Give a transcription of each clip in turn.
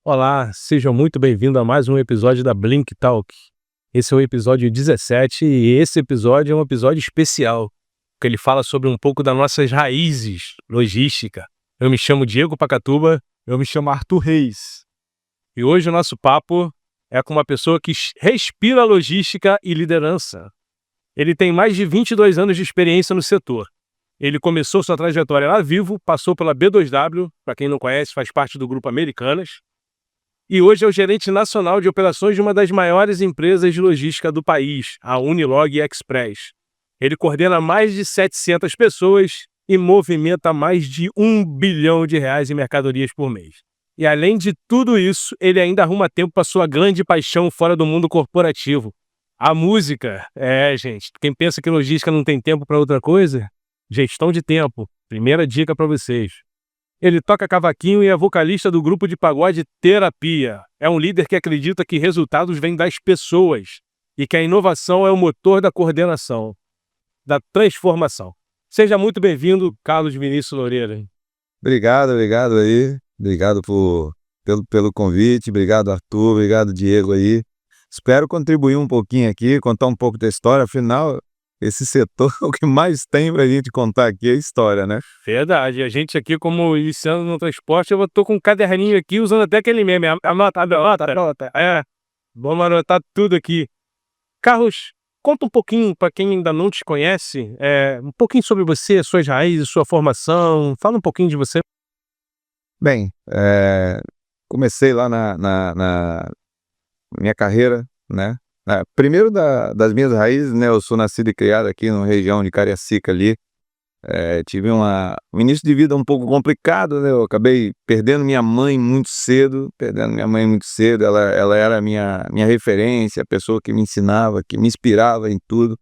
Olá, sejam muito bem-vindos a mais um episódio da Blink Talk. Esse é o episódio 17 e esse episódio é um episódio especial, porque ele fala sobre um pouco das nossas raízes, logística. Eu me chamo Diego Pacatuba. Eu me chamo Arthur Reis. E hoje o nosso papo é com uma pessoa que respira logística e liderança. Ele tem mais de 22 anos de experiência no setor. Ele começou sua trajetória lá Vivo, passou pela B2W, para quem não conhece, faz parte do grupo Americanas, e hoje é o gerente nacional de operações de uma das maiores empresas de logística do país, a Unilog Express. Ele coordena mais de 700 pessoas e movimenta mais de R$ 1 bilhão em mercadorias por mês. E além de tudo isso, ele ainda arruma tempo para sua grande paixão fora do mundo corporativo, a música. Gente, quem pensa que logística não tem tempo para outra coisa? Gestão de tempo, primeira dica para vocês. Ele toca cavaquinho e é vocalista do grupo de pagode Terapia. É um líder que acredita que resultados vêm das pessoas e que a inovação é o motor da coordenação, da transformação. Seja muito bem-vindo, Carlos Vinícius Loureira. Obrigado aí. Obrigado pelo convite. Obrigado, Arthur. Obrigado, Diego aí. Espero contribuir um pouquinho aqui, contar um pouco da história. Afinal, esse setor, o que mais tem pra gente contar aqui é história, né? Verdade. A gente aqui, como iniciando no transporte, eu tô com um caderninho aqui, usando até aquele meme. Anota. Vamos anotar tudo aqui. Carlos, conta um pouquinho, para quem ainda não te conhece, um pouquinho sobre você, suas raízes, sua formação. Fala um pouquinho de você. Bem, comecei lá na minha carreira, né? Primeiro das minhas raízes, né? Eu sou nascido e criado aqui na região de Cariacica ali. Tive um início de vida um pouco complicado, né? Eu acabei perdendo minha mãe muito cedo. Ela era a minha referência, a pessoa que me ensinava, que me inspirava em tudo.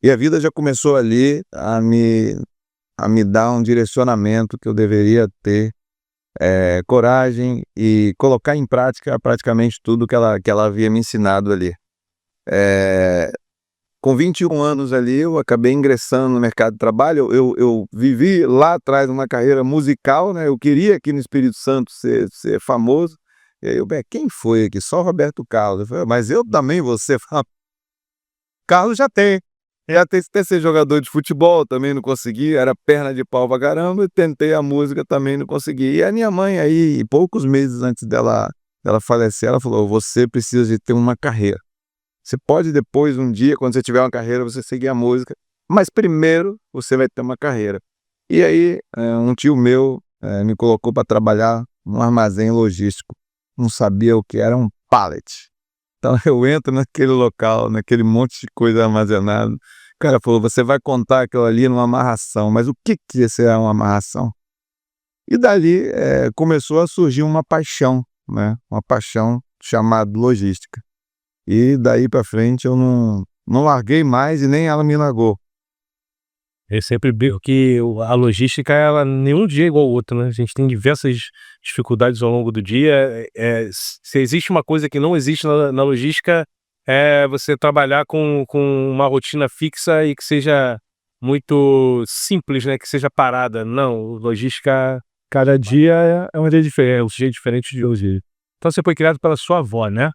E a vida já começou ali a me dar um direcionamento que eu deveria ter coragem e colocar em prática praticamente tudo que ela havia me ensinado ali. Com 21 anos ali, eu acabei ingressando no mercado de trabalho. Eu vivi lá atrás uma carreira musical, né? Eu queria aqui no Espírito Santo ser famoso. E aí quem foi aqui? Só Roberto Carlos. Eu falei, mas eu também vou ser famoso. Carlos já tem. Já tentei ser jogador de futebol, também não consegui. Era perna de pau pra caramba. E tentei a música, também não consegui. E a minha mãe aí, poucos meses antes dela falecer, ela falou, você precisa de ter uma carreira. Você pode depois, um dia, quando você tiver uma carreira, você seguir a música, mas primeiro você vai ter uma carreira. E aí, um tio meu me colocou para trabalhar num armazém logístico. Não sabia o que era um pallet. Então eu entro naquele local, naquele monte de coisa armazenada. O cara falou, você vai contar aquilo ali numa amarração. Mas o que é uma amarração? E dali começou a surgir uma paixão, né? Uma paixão chamada logística. E daí para frente eu não larguei mais e nem ela me largou. Eu sempre digo que a logística, ela nenhum dia é igual ao outro, né? A gente tem diversas dificuldades ao longo do dia. Se existe uma coisa que não existe na logística, é você trabalhar com uma rotina fixa e que seja muito simples, né? Que seja parada. Não, logística, cada dia é um dia diferente, é um jeito diferente de hoje. Então você foi criado pela sua avó, né?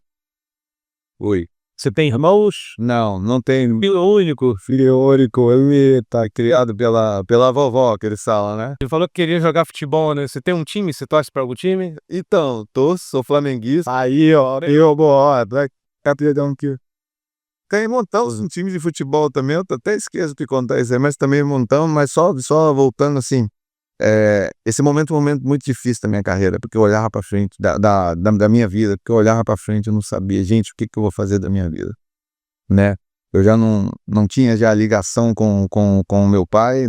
Oi. Você tem irmãos? Não tenho. Filho único? Filho único, ele tá criado pela vovó, que eles falam, né? Você falou que queria jogar futebol, né? Você tem um time? Você torce para algum time? Então, sou flamenguista. Aí, ó. Tem montamos um time de futebol também, eu até esqueço de contar isso aí, mas também montamos, mas só voltando assim, esse momento é um momento muito difícil da minha carreira, porque eu olhava para frente, da minha vida, porque eu olhava para frente, eu não sabia, gente, o que eu vou fazer da minha vida, né? Eu já não tinha já ligação com o meu pai,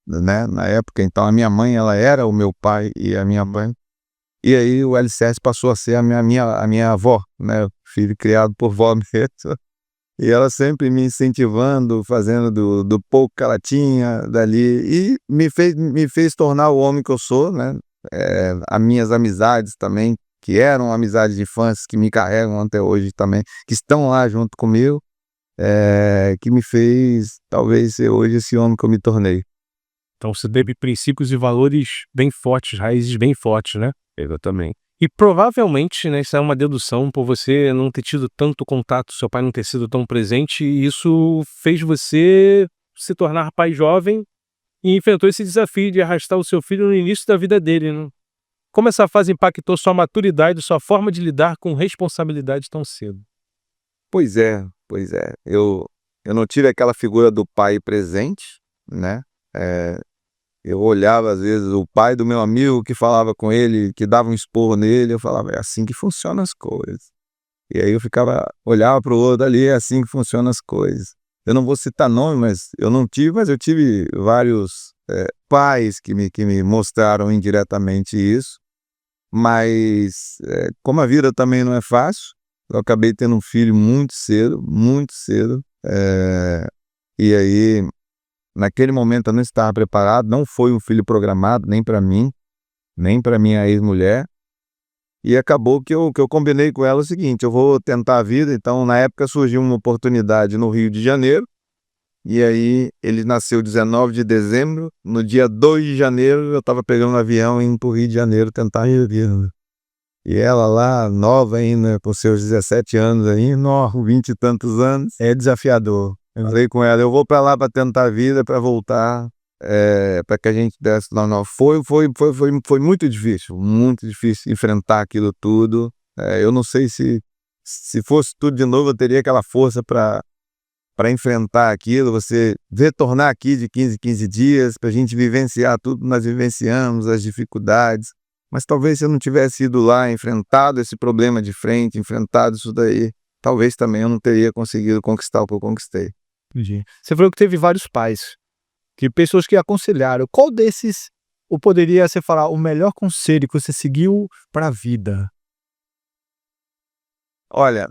né, na época. Então a minha mãe, ela era o meu pai e a minha mãe. E aí o LCS passou a ser a minha avó, né, filho criado por vó mesmo. E ela sempre me incentivando, fazendo do pouco que ela tinha dali, e me fez tornar o homem que eu sou, né? As minhas amizades também, que eram amizades de infância, que me carregam até hoje também, que estão lá junto comigo, que me fez talvez ser hoje esse homem que eu me tornei. Então você teve princípios e valores bem fortes, raízes bem fortes, né? Exatamente. E provavelmente, né, isso é uma dedução por você não ter tido tanto contato, seu pai não ter sido tão presente, e isso fez você se tornar pai jovem e enfrentou esse desafio de arrastar o seu filho no início da vida dele, né? Como essa fase impactou sua maturidade, sua forma de lidar com responsabilidade tão cedo? Pois é, pois é. Eu não tive aquela figura do pai presente, né, eh, eu olhava às vezes o pai do meu amigo que falava com ele, que dava um esporro nele, eu falava: "É assim que funcionam as coisas". E aí eu ficava olhava para o outro ali, é assim que funcionam as coisas. Eu não vou citar nome, mas eu tive vários, pais que me mostraram indiretamente isso, mas, como a vida também não é fácil, eu acabei tendo um filho muito cedo, e aí, naquele momento eu não estava preparado, não foi um filho programado, nem para mim, nem para minha ex-mulher, e acabou que eu combinei com ela o seguinte: eu vou tentar a vida. Então na época surgiu uma oportunidade no Rio de Janeiro, e aí ele nasceu 19 de dezembro, no dia 2 de janeiro eu estava pegando um avião indo para o Rio de Janeiro tentar a minha vida. E ela lá, nova ainda, com seus 17 anos aí, com 20 e tantos anos, é desafiador. Eu falei com ela: eu vou para lá para tentar a vida, para voltar, para que a gente desse normal. Foi muito difícil enfrentar aquilo tudo. Eu não sei se fosse tudo de novo, eu teria aquela força para enfrentar aquilo, você retornar aqui de 15 em 15 dias, para a gente vivenciar tudo que nós vivenciamos, as dificuldades. Mas talvez se eu não tivesse ido lá, enfrentado esse problema de frente, enfrentado isso daí, talvez também eu não teria conseguido conquistar o que eu conquistei. Entendi. Você falou que teve vários pais, que pessoas que aconselharam. Qual desses ou poderia você falar o melhor conselho que você seguiu para a vida? Olha,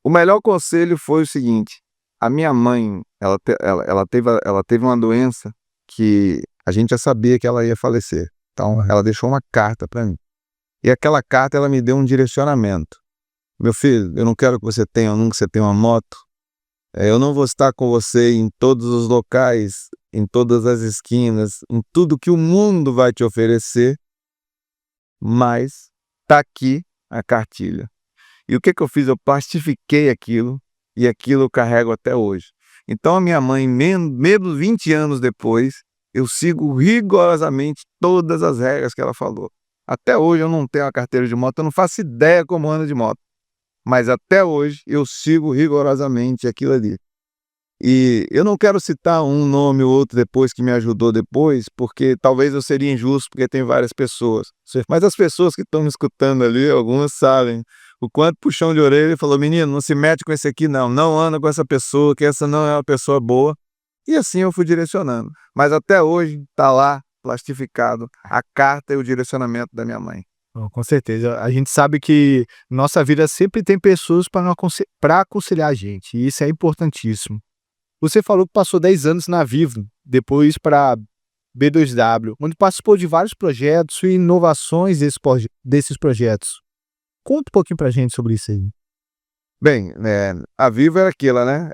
o melhor conselho foi o seguinte: a minha mãe, ela teve uma doença que a gente já sabia que ela ia falecer. Então ela deixou uma carta para mim. E aquela carta ela me deu um direcionamento. Meu filho, eu não quero que você tenha nunca você tenha uma moto. Eu não vou estar com você em todos os locais, em todas as esquinas, em tudo que o mundo vai te oferecer, mas tá aqui a cartilha. E o que eu fiz? Eu plastifiquei aquilo, e aquilo eu carrego até hoje. Então a minha mãe, mesmo 20 anos depois, eu sigo rigorosamente todas as regras que ela falou. Até hoje eu não tenho a carteira de moto, eu não faço ideia como anda de moto, mas até hoje eu sigo rigorosamente aquilo ali. E eu não quero citar um nome ou outro depois que me ajudou depois, porque talvez eu seria injusto, porque tem várias pessoas. Mas as pessoas que estão me escutando ali, algumas sabem o quanto puxão de orelha e falou: menino, não se mete com esse aqui não, não anda com essa pessoa, que essa não é uma pessoa boa. E assim eu fui direcionando. Mas até hoje está lá, plastificado, a carta e o direcionamento da minha mãe. Com certeza. A gente sabe que nossa vida sempre tem pessoas para aconselhar a gente, e isso é importantíssimo. Você falou que passou 10 anos na Vivo, depois para B2W, onde participou de vários projetos e inovações desses projetos. Conta um pouquinho para a gente sobre isso aí. Bem, a Vivo era aquilo, né?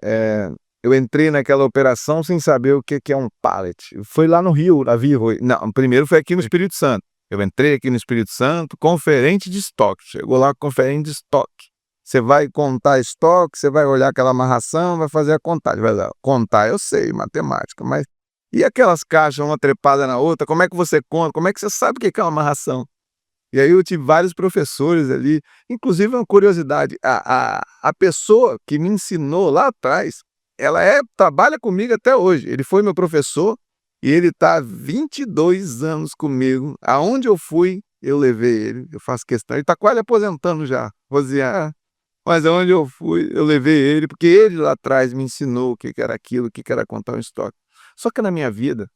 Eu entrei naquela operação sem saber o que é um pallet. Foi lá no Rio, na Vivo? Não, primeiro foi aqui no Espírito Santo. Eu entrei aqui no Espírito Santo, conferente de estoque. Chegou lá, conferente de estoque. Você vai contar estoque, você vai olhar aquela amarração, vai fazer a contagem. Vai lá, contar eu sei, matemática, mas e aquelas caixas, uma trepada na outra, como é que você conta? Como é que você sabe o que é uma amarração? E aí eu tive vários professores ali, inclusive uma curiosidade, a pessoa que me ensinou lá atrás, ela trabalha comigo até hoje. Ele foi meu professor e ele está há 22 anos comigo. Aonde eu fui, eu levei ele, eu faço questão. Ele está quase aposentando já, Rosiane. Mas aonde eu fui, eu levei ele, porque ele lá atrás me ensinou o que era aquilo, o que era contar um estoque. Só que na minha vida,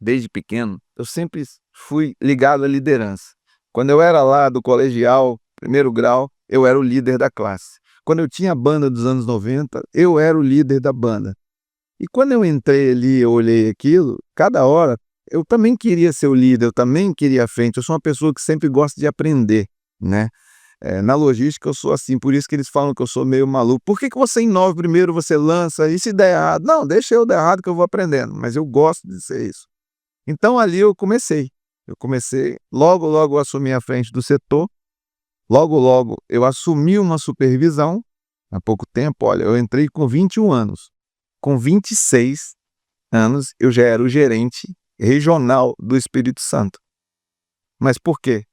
desde pequeno, eu sempre fui ligado à liderança. Quando eu era lá do colegial, primeiro grau, eu era o líder da classe. Quando eu tinha a banda dos anos 90, eu era o líder da banda. E quando eu entrei ali, eu olhei aquilo, cada hora, eu também queria ser o líder, eu também queria a frente. Eu sou uma pessoa que sempre gosta de aprender, né? Na logística eu sou assim, por isso que eles falam que eu sou meio maluco. Por que você inova primeiro, você lança, e se der errado? Não, deixa eu dar errado que eu vou aprendendo, mas eu gosto de ser isso. Então ali eu comecei. Eu comecei, logo eu assumi a frente do setor, logo eu assumi uma supervisão, há pouco tempo, olha, eu entrei com 21 anos. Com 26 anos, eu já era o gerente regional do Espírito Santo. Mas por quê?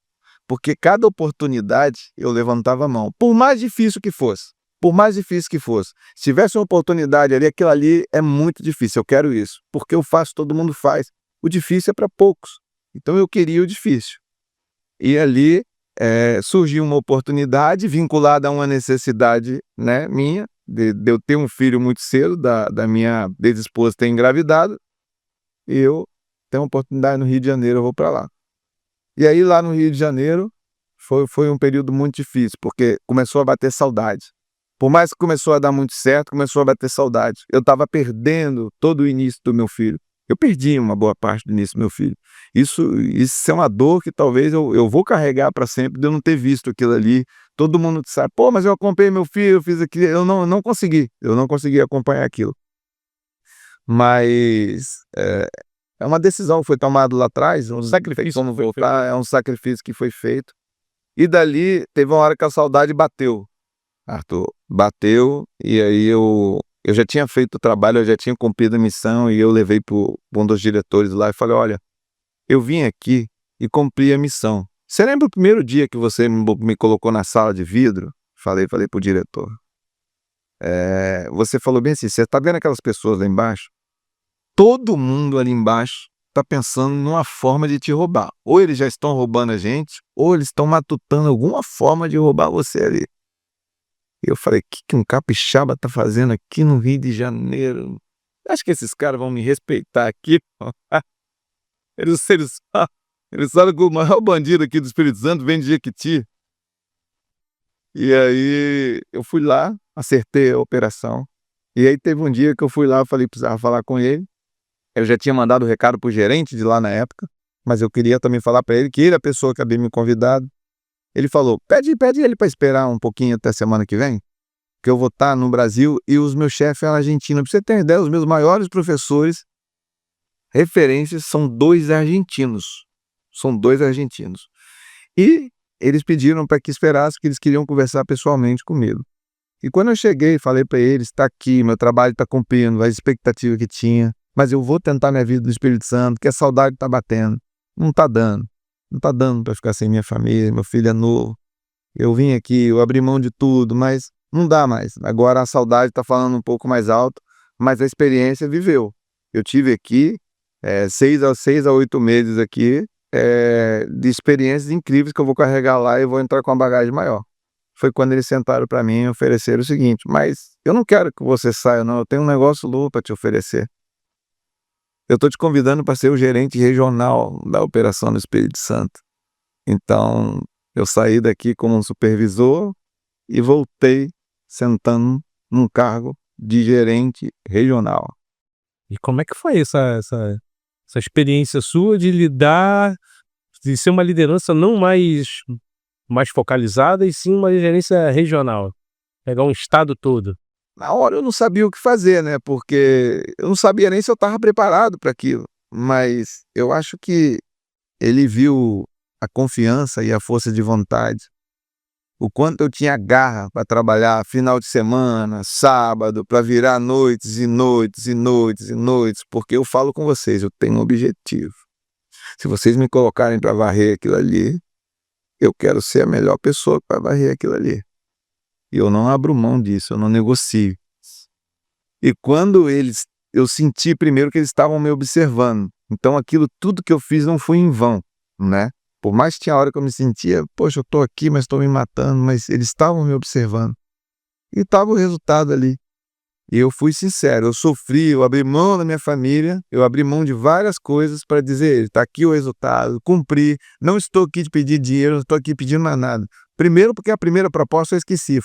Porque cada oportunidade eu levantava a mão, por mais difícil que fosse. Por mais difícil que fosse. Se tivesse uma oportunidade ali, aquilo ali é muito difícil, eu quero isso. Porque eu faço, todo mundo faz. O difícil é para poucos. Então eu queria o difícil. E ali surgiu uma oportunidade vinculada a uma necessidade, né, minha, de eu ter um filho muito cedo, da minha ex-esposa ter engravidado, e eu tenho uma oportunidade no Rio de Janeiro, eu vou para lá. E aí lá no Rio de Janeiro foi um período muito difícil, porque começou a bater saudade. Por mais que começou a dar muito certo, começou a bater saudade. Eu estava perdendo todo o início do meu filho. Eu perdi uma boa parte do início do meu filho. Isso é uma dor que talvez eu vou carregar para sempre de eu não ter visto aquilo ali. Todo mundo sabe, pô, mas eu acompanhei meu filho, eu fiz aquilo. Eu não consegui acompanhar aquilo. Mas é uma decisão que foi tomada lá atrás, um sacrifício, como voltar, é um sacrifício que foi feito. E dali teve uma hora que a saudade bateu, Arthur, bateu, e aí eu já tinha feito o trabalho, eu já tinha cumprido a missão, e eu levei para um dos diretores lá e falei, olha, eu vim aqui e cumpri a missão. Você lembra o primeiro dia que você me colocou na sala de vidro? Falei para o diretor. Você falou bem assim, você está vendo aquelas pessoas lá embaixo? Todo mundo ali embaixo está pensando numa forma de te roubar. Ou eles já estão roubando a gente, ou eles estão matutando alguma forma de roubar você ali. Eu falei, o que um capixaba tá fazendo aqui no Rio de Janeiro? Acho que esses caras vão me respeitar aqui. Eles sabem que o maior bandido aqui do Espírito Santo vem de Jequiti. E aí eu fui lá, acertei a operação. E aí teve um dia que eu fui lá, eu falei, precisava falar com ele. Eu já tinha mandado o recado pro gerente de lá na época, mas eu queria também falar para ele que ele é a pessoa que havia me convidado. Ele falou, pede ele para esperar um pouquinho até semana que vem, que eu vou estar no Brasil e os meus chefes são argentinos. Para você ter uma ideia, os meus maiores professores, referências, são dois argentinos. E eles pediram para que esperasse, que eles queriam conversar pessoalmente comigo. E quando eu cheguei, falei para eles, está aqui, meu trabalho está cumprindo, a expectativa que tinha, mas eu vou tentar minha vida no Espírito Santo, que a saudade está batendo. Não está dando para ficar sem minha família, meu filho é novo. Eu vim aqui, eu abri mão de tudo, mas não dá mais. Agora a saudade está falando um pouco mais alto, mas a experiência viveu. Eu tive aqui 6 a 8 meses aqui de experiências incríveis que eu vou carregar lá e vou entrar com uma bagagem maior. Foi quando eles sentaram para mim e ofereceram o seguinte, mas eu não quero que você saia não, eu tenho um negócio louco para te oferecer. Eu estou te convidando para ser o gerente regional da operação do Espírito Santo. Então, eu saí daqui como um supervisor e voltei sentando num cargo de gerente regional. E como é que foi essa experiência sua de lidar, de ser uma liderança não mais focalizada, e sim uma gerência regional? Pegar um estado todo. Na hora eu não sabia o que fazer, né? Porque eu não sabia nem se eu estava preparado para aquilo. Mas eu acho que ele viu a confiança e a força de vontade. O quanto eu tinha garra para trabalhar final de semana, sábado, para virar noites e noites e noites e noites. Porque eu falo com vocês, eu tenho um objetivo. Se vocês me colocarem para varrer aquilo ali, eu quero ser a melhor pessoa para varrer aquilo ali. E eu não abro mão disso, eu não negocio. E quando eu senti primeiro que eles estavam me observando. Então aquilo tudo que eu fiz não foi em vão, né? Por mais que tinha hora que eu me sentia, poxa, eu estou aqui, mas estou me matando, mas eles estavam me observando. E estava o resultado ali. E eu fui sincero, eu sofri, eu abri mão da minha família, eu abri mão de várias coisas para dizer, está aqui o resultado, cumpri, não estou aqui de pedir dinheiro, não estou aqui pedindo mais nada. Primeiro porque a primeira proposta eu esqueci,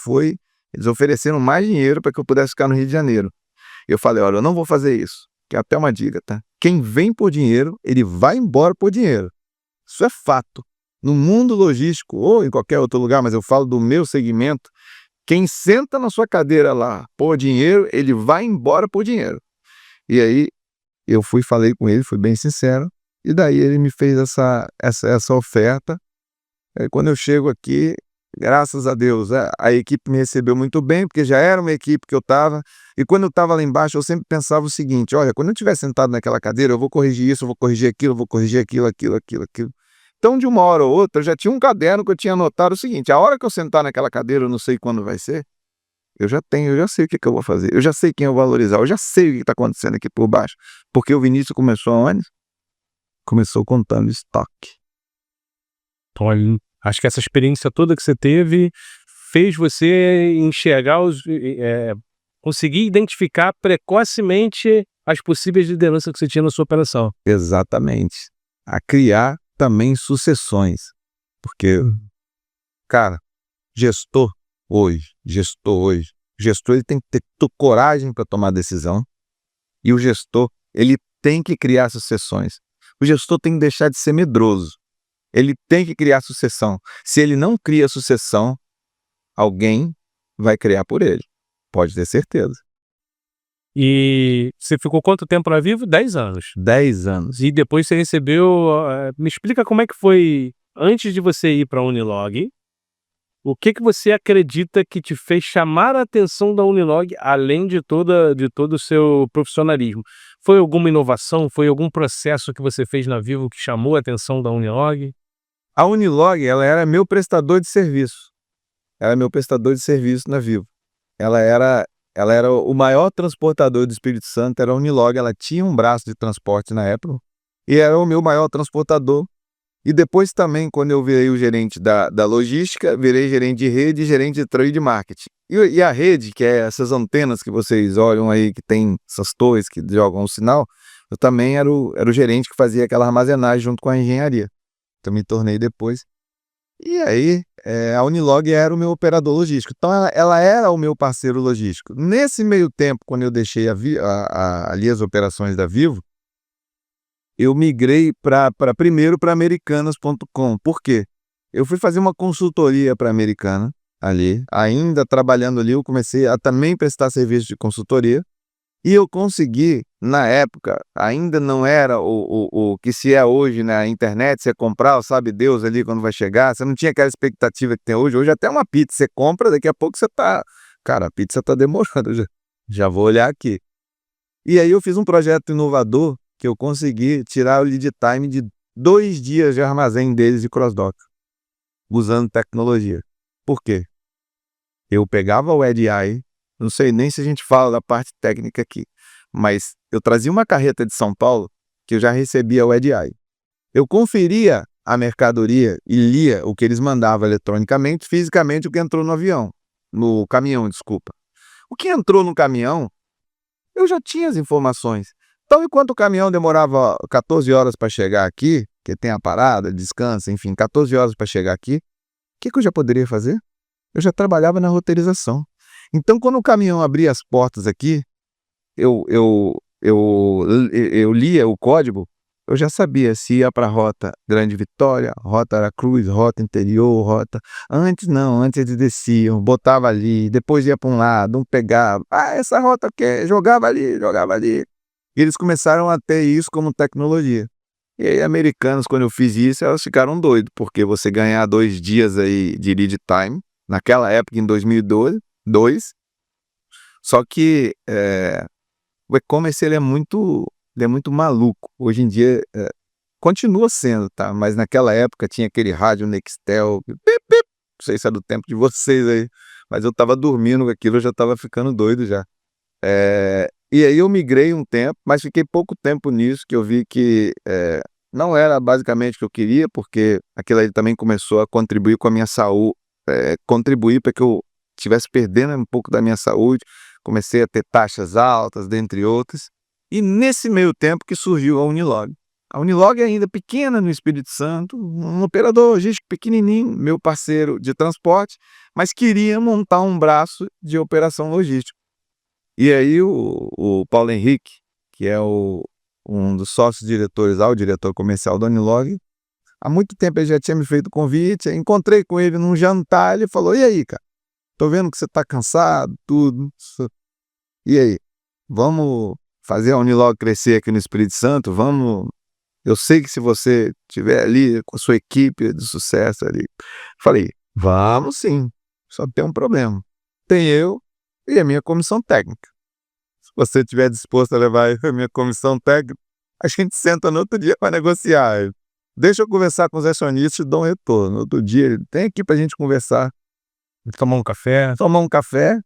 eles ofereceram mais dinheiro para que eu pudesse ficar no Rio de Janeiro. Eu falei, olha, eu não vou fazer isso, que é até uma dica, tá? Quem vem por dinheiro, ele vai embora por dinheiro. Isso é fato. No mundo logístico ou em qualquer outro lugar, mas eu falo do meu segmento, quem senta na sua cadeira lá por dinheiro, ele vai embora por dinheiro. E aí eu falei com ele, fui bem sincero, E daí ele me fez essa oferta. Aí quando eu chego aqui, graças a Deus, a equipe me recebeu muito bem, porque já era uma equipe que eu estava. E quando eu estava lá embaixo, eu sempre pensava o seguinte: olha, quando eu estiver sentado naquela cadeira, eu vou corrigir isso, eu vou corrigir aquilo, eu vou corrigir aquilo, aquilo, aquilo, aquilo. Então, de uma hora ou outra, eu já tinha um caderno que eu tinha anotado o seguinte: a hora que eu sentar naquela cadeira, eu não sei quando vai ser, eu já sei o que eu vou fazer, eu já sei quem eu vou valorizar, eu já sei o que está acontecendo aqui por baixo. Porque o Vinícius começou aonde? Começou contando estoque. Olha, acho que essa experiência toda que você teve fez você enxergar conseguir identificar precocemente as possíveis lideranças que você tinha na sua operação. Exatamente. A criar também sucessões. Porque, cara, gestor hoje, ele tem que ter coragem para tomar decisão, e o gestor, ele tem que criar sucessões. O gestor tem que deixar de ser medroso. Ele tem que criar sucessão. Se ele não cria sucessão, alguém vai criar por ele. Pode ter certeza. E você ficou quanto tempo na Vivo? 10 anos. 10 anos. E depois você recebeu... me explica como é que foi, antes de você ir para a Unilog, o que você acredita que te fez chamar a atenção da Unilog, além de todo o seu profissionalismo? Foi alguma inovação? Foi algum processo que você fez na Vivo que chamou a atenção da Unilog? A Unilog, ela era meu prestador de serviço. Ela era meu prestador de serviço na Vivo. Ela era o maior transportador do Espírito Santo, era a Unilog. Ela tinha um braço de transporte na época e era o meu maior transportador. E depois também, quando eu virei o gerente da logística, virei gerente de rede e gerente de trade marketing. E a rede, que é essas antenas que vocês olham aí, que tem essas torres que jogam o sinal, eu também era o gerente que fazia aquela armazenagem junto com a engenharia. Então me tornei depois. E aí, a Unilog era o meu operador logístico. Então ela era o meu parceiro logístico. Nesse meio tempo, quando eu deixei ali as operações da Vivo, eu migrei primeiro para Americanas.com. Por quê? Eu fui fazer uma consultoria para a Americana ali. Ainda trabalhando ali, eu comecei a também prestar serviço de consultoria. E eu consegui, na época, ainda não era o que se é hoje na internet, você comprar, sabe Deus ali quando vai chegar, você não tinha aquela expectativa que tem hoje. Hoje até uma pizza você compra, daqui a pouco você tá... Cara, a pizza tá demorando, já vou olhar aqui. E aí eu fiz um projeto inovador que eu consegui tirar o lead time de 2 dias de armazém deles de cross-dock, usando tecnologia. Por quê? Eu pegava o EDI, não sei nem se a gente fala da parte técnica aqui, mas eu trazia uma carreta de São Paulo que eu já recebia o EDI. Eu conferia a mercadoria e lia o que eles mandavam eletronicamente, fisicamente o que entrou no caminhão, desculpa. O que entrou no caminhão, eu já tinha as informações. Então, enquanto o caminhão demorava 14 horas para chegar aqui, que tem a parada, descansa, enfim, 14 horas para chegar aqui, o que eu já poderia fazer? Eu já trabalhava na roteirização. Então, quando o caminhão abria as portas aqui, eu lia o código, eu já sabia se ia para a rota Grande Vitória, rota Aracruz, rota interior, rota... Antes eles desciam, botava ali, depois ia para um lado, pegava. Essa rota que jogava ali. E eles começaram a ter isso como tecnologia. E aí, Americanas, quando eu fiz isso, elas ficaram doidas, porque você ganhar 2 dias aí de lead time, naquela época, em 2002, só que o e-commerce ele é muito maluco. Hoje em dia, continua sendo, tá? Mas naquela época tinha aquele rádio Nextel, pip, pip, não sei se é do tempo de vocês aí, mas eu tava dormindo com aquilo, eu já tava ficando doido já. E aí eu migrei um tempo, mas fiquei pouco tempo nisso, que eu vi que não era basicamente o que eu queria, porque aquilo aí também começou a contribuir com a minha saúde, contribuir para que eu estivesse perdendo um pouco da minha saúde, comecei a ter taxas altas, dentre outras, e nesse meio tempo que surgiu a Unilog. A Unilog é ainda pequena no Espírito Santo, um operador logístico pequenininho, meu parceiro de transporte, mas queria montar um braço de operação logística. E aí o Paulo Henrique, que é um dos sócios diretores o diretor comercial da Unilog, há muito tempo ele já tinha me feito o convite, encontrei com ele num jantar, ele falou: e aí, cara, tô vendo que você tá cansado, tudo, e aí, vamos fazer a Unilog crescer aqui no Espírito Santo, vamos... Eu sei que se você estiver ali com a sua equipe de sucesso ali. Falei, vamos sim, só tem um problema. Tem eu e a minha comissão técnica. Se você estiver disposto a levar a minha comissão técnica, a gente senta no outro dia para negociar. Deixa eu conversar com os acionistas e dou um retorno. No outro dia, tem aqui para a gente conversar. Tomar um café. Tomar um café.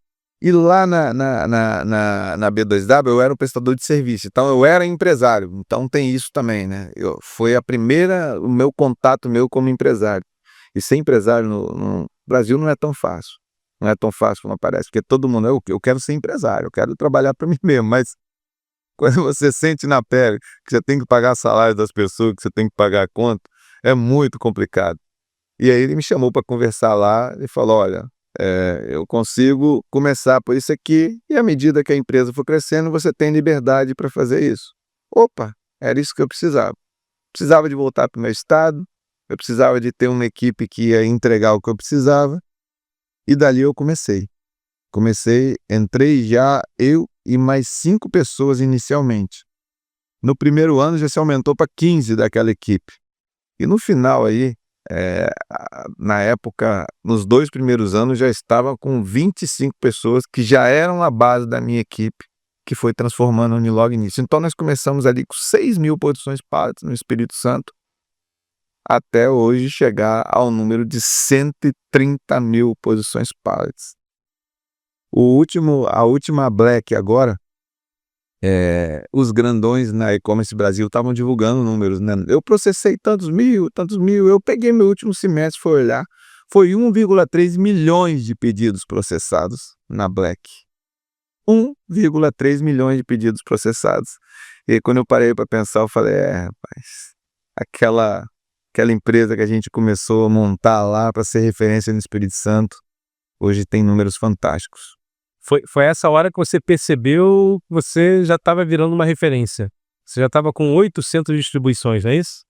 E lá na B2W eu era um prestador de serviço, então eu era empresário, então tem isso também, né? Foi o meu contato como empresário. E ser empresário no Brasil não é tão fácil. Não é tão fácil como parece, porque todo mundo, eu quero ser empresário, eu quero trabalhar para mim mesmo, mas quando você sente na pele que você tem que pagar salário das pessoas, que você tem que pagar a conta, é muito complicado. E aí ele me chamou para conversar lá e falou, olha, eu consigo começar por isso aqui e à medida que a empresa for crescendo, você tem liberdade para fazer isso. Opa, era isso que eu precisava. Precisava de voltar para o meu estado, eu precisava de ter uma equipe que ia entregar o que eu precisava e dali eu comecei. Entrei já eu e mais 5 pessoas inicialmente. No primeiro ano já se aumentou para 15 daquela equipe. E no final aí, na época, nos 2 primeiros anos, já estava com 25 pessoas que já eram a base da minha equipe, que foi transformando a Unilog nisso. Então nós começamos ali com 6.000 posições pallets no Espírito Santo, até hoje chegar ao número de 130.000 posições pallets. A última Black agora, os grandões na E-Commerce Brasil estavam divulgando números, né? Eu processei tantos mil, eu peguei meu último semestre, fui olhar, foi 1,3 milhões de pedidos processados na Black. 1,3 milhões de pedidos processados. E quando eu parei para pensar, eu falei, rapaz, aquela empresa que a gente começou a montar lá para ser referência no Espírito Santo, hoje tem números fantásticos. Foi essa hora que você percebeu que você já estava virando uma referência. Você já estava com 800 distribuições, não é isso?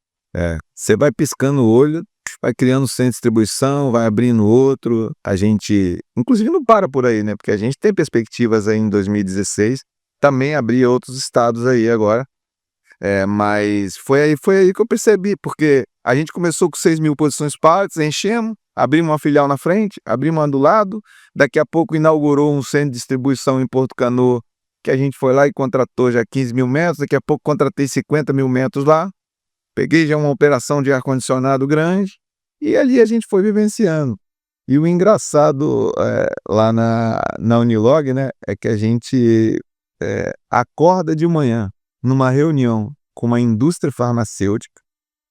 Você vai piscando o olho, vai criando centro de distribuição, vai abrindo outro. A gente, inclusive, não para por aí, né? Porque a gente tem perspectivas aí em 2016, também abrir outros estados aí agora. Mas foi aí que eu percebi, porque a gente começou com 6.000 posições pallets, enchemos, abrimos uma filial na frente, abrimos uma do lado, daqui a pouco inaugurou um centro de distribuição em Porto Canoa, que a gente foi lá e contratou já 15.000 metros, daqui a pouco contratei 50.000 metros lá, peguei já uma operação de ar-condicionado grande, e ali a gente foi vivenciando. E o engraçado lá na Unilog, né, é que a gente acorda de manhã, numa reunião com uma indústria farmacêutica,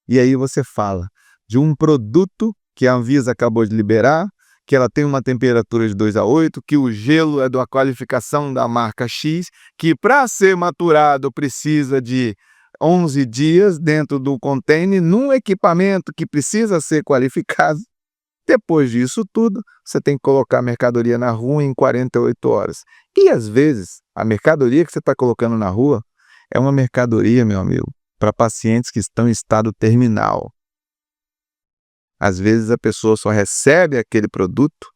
e aí você fala de um produto que a Anvisa acabou de liberar, que ela tem uma temperatura de 2 a 8, que o gelo é da qualificação da marca X, que para ser maturado precisa de 11 dias dentro do container, num equipamento que precisa ser qualificado. Depois disso tudo, você tem que colocar a mercadoria na rua em 48 horas. E às vezes, a mercadoria que você está colocando na rua é uma mercadoria, meu amigo, para pacientes que estão em estado terminal. Às vezes a pessoa só recebe aquele produto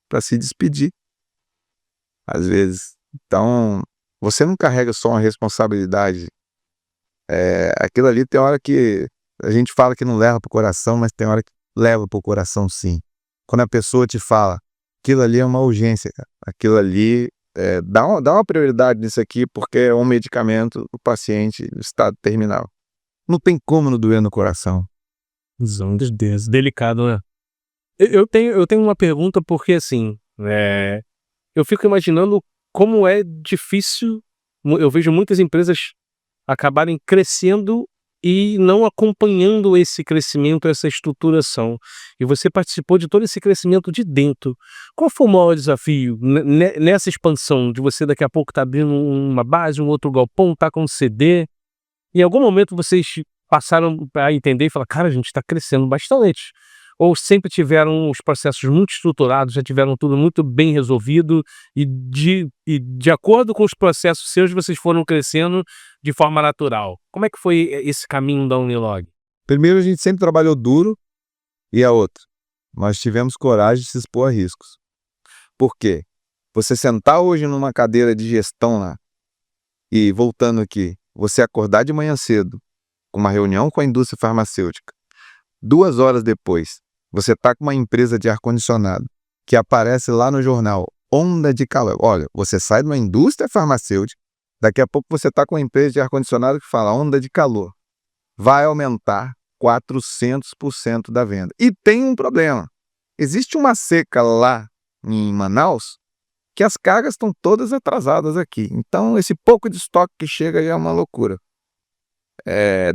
para se despedir. Às vezes. Então, você não carrega só uma responsabilidade. Aquilo ali tem hora que a gente fala que não leva para o coração, mas tem hora que leva para o coração sim. Quando a pessoa te fala, aquilo ali é uma urgência, cara. Aquilo ali, dá uma prioridade nisso aqui, porque é um medicamento do paciente no estado terminal. Não tem como não doer no coração. Meu Deus, delicado, né? Eu tenho uma pergunta porque, assim, eu fico imaginando como é difícil, eu vejo muitas empresas acabarem crescendo e não acompanhando esse crescimento, essa estruturação. E você participou de todo esse crescimento de dentro. Qual foi o maior desafio nessa expansão de você daqui a pouco estar abrindo uma base, um outro galpão, tá com CD? Em algum momento vocês passaram a entender e falar, cara, a gente está crescendo bastante. Ou sempre tiveram os processos muito estruturados, já tiveram tudo muito bem resolvido e de acordo com os processos seus, vocês foram crescendo de forma natural. Como é que foi esse caminho da Unilog? Primeiro, a gente sempre trabalhou duro e a outra, nós tivemos coragem de se expor a riscos. Por quê? Você sentar hoje numa cadeira de gestão lá e voltando aqui, você acordar de manhã cedo, com uma reunião com a indústria farmacêutica. 2 horas depois, você está com uma empresa de ar-condicionado que aparece lá no jornal, onda de calor. Olha, você sai de uma indústria farmacêutica, daqui a pouco você está com uma empresa de ar-condicionado que fala onda de calor. Vai aumentar 400% da venda. E tem um problema. Existe uma seca lá em Manaus que as cargas estão todas atrasadas aqui. Então, esse pouco de estoque que chega já é uma loucura.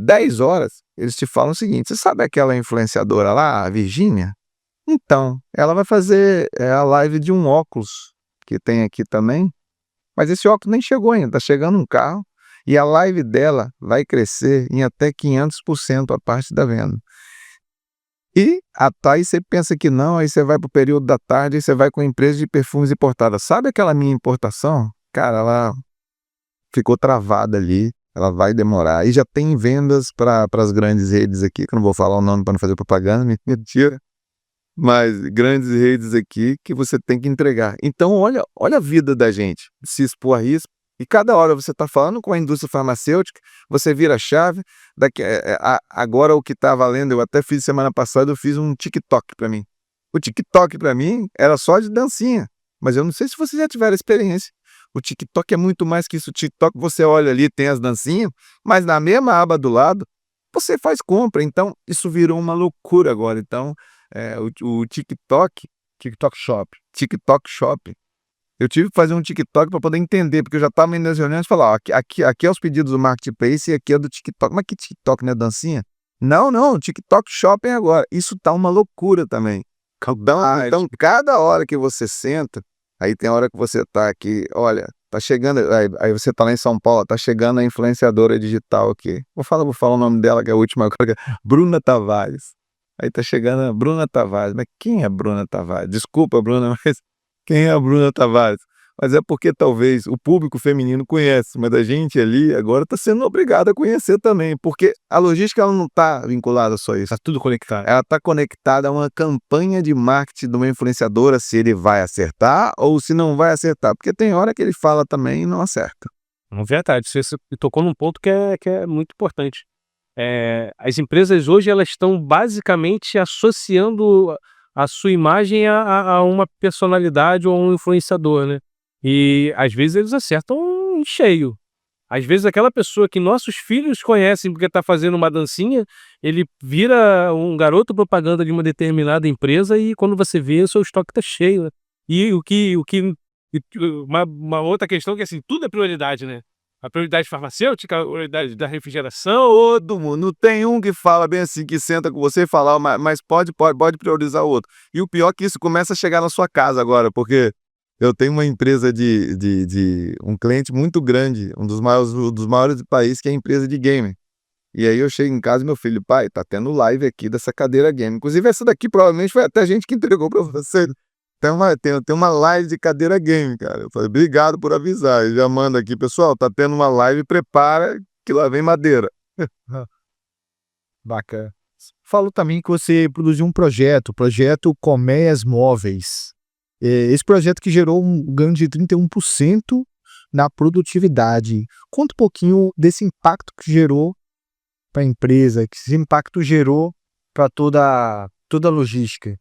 10 horas, eles te falam o seguinte: você sabe aquela influenciadora lá, a Virgínia? Então, ela vai fazer a live de um óculos que tem aqui também, mas esse óculos nem chegou ainda, está chegando um carro, e a live dela vai crescer em até 500% a parte da venda. E aí você pensa que não, aí você vai para o período da tarde, aí você vai com a empresa de perfumes importada. Sabe aquela minha importação? Cara, ela ficou travada ali, ela vai demorar. E já tem vendas para as grandes redes aqui, que eu não vou falar o nome para não fazer propaganda, mentira. Mas grandes redes aqui que você tem que entregar. Então, olha a vida da gente, se expor a risco. E cada hora você está falando com a indústria farmacêutica, você vira a chave. Agora o que está valendo, eu até fiz semana passada, eu fiz um TikTok para mim. O TikTok para mim era só de dancinha, mas eu não sei se vocês já tiveram experiência. O TikTok é muito mais que isso. O TikTok, você olha ali, tem as dancinhas, mas na mesma aba do lado, você faz compra. Então, isso virou uma loucura agora. Então, o TikTok Shop. Eu tive que fazer um TikTok para poder entender, porque eu já estava me lesionando e falar, aqui é os pedidos do Marketplace e aqui é do TikTok. Mas que TikTok, não é dancinha? Não, o TikTok Shopping agora. Isso tá uma loucura também. Então, cada hora que você senta, aí tem hora que você tá aqui, olha, tá chegando, aí você tá lá em São Paulo, tá chegando a influenciadora digital aqui. Vou falar o nome dela, que é a última agora, Bruna Tavares. Aí tá chegando a Bruna Tavares. Mas quem é Bruna Tavares? Desculpa, Bruna, mas quem é a Bruna Tavares? Mas é porque talvez o público feminino conhece, mas a gente ali agora está sendo obrigado a conhecer também, porque a logística ela não está vinculada só a isso. Tá tudo conectado. Ela está conectada a uma campanha de marketing de uma influenciadora, se ele vai acertar ou se não vai acertar, porque tem hora que ele fala também e não acerta. Não, verdade, você tocou num ponto que é muito importante. As empresas hoje elas estão basicamente associando a sua imagem a uma personalidade ou a um influenciador, né? E às vezes eles acertam em cheio. Às vezes aquela pessoa que nossos filhos conhecem porque está fazendo uma dancinha, ele vira um garoto propaganda de uma determinada empresa e quando você vê, o seu estoque está cheio, né? E uma outra questão que assim, tudo é prioridade, né? A prioridade farmacêutica, a prioridade da refrigeração. Todo mundo. Não tem um que fala bem assim, que senta com você e fala, mas pode priorizar o outro. E o pior é que isso começa a chegar na sua casa agora, porque eu tenho uma empresa de um cliente muito grande, um dos maiores do país, que é a empresa de game. E aí eu chego em casa e meu filho, pai, tá tendo live aqui dessa cadeira game. Inclusive essa daqui provavelmente foi até a gente que entregou pra você. Tem uma live de cadeira game, cara. Eu falei, obrigado por avisar. E já manda aqui, pessoal, tá tendo uma live, prepara que lá vem madeira. Bacana. Falou também que você produziu um projeto, o projeto Colmeias Móveis. Esse projeto que gerou um ganho de 31% na produtividade. Conta um pouquinho desse impacto que gerou para a empresa, que esse impacto gerou para toda a logística.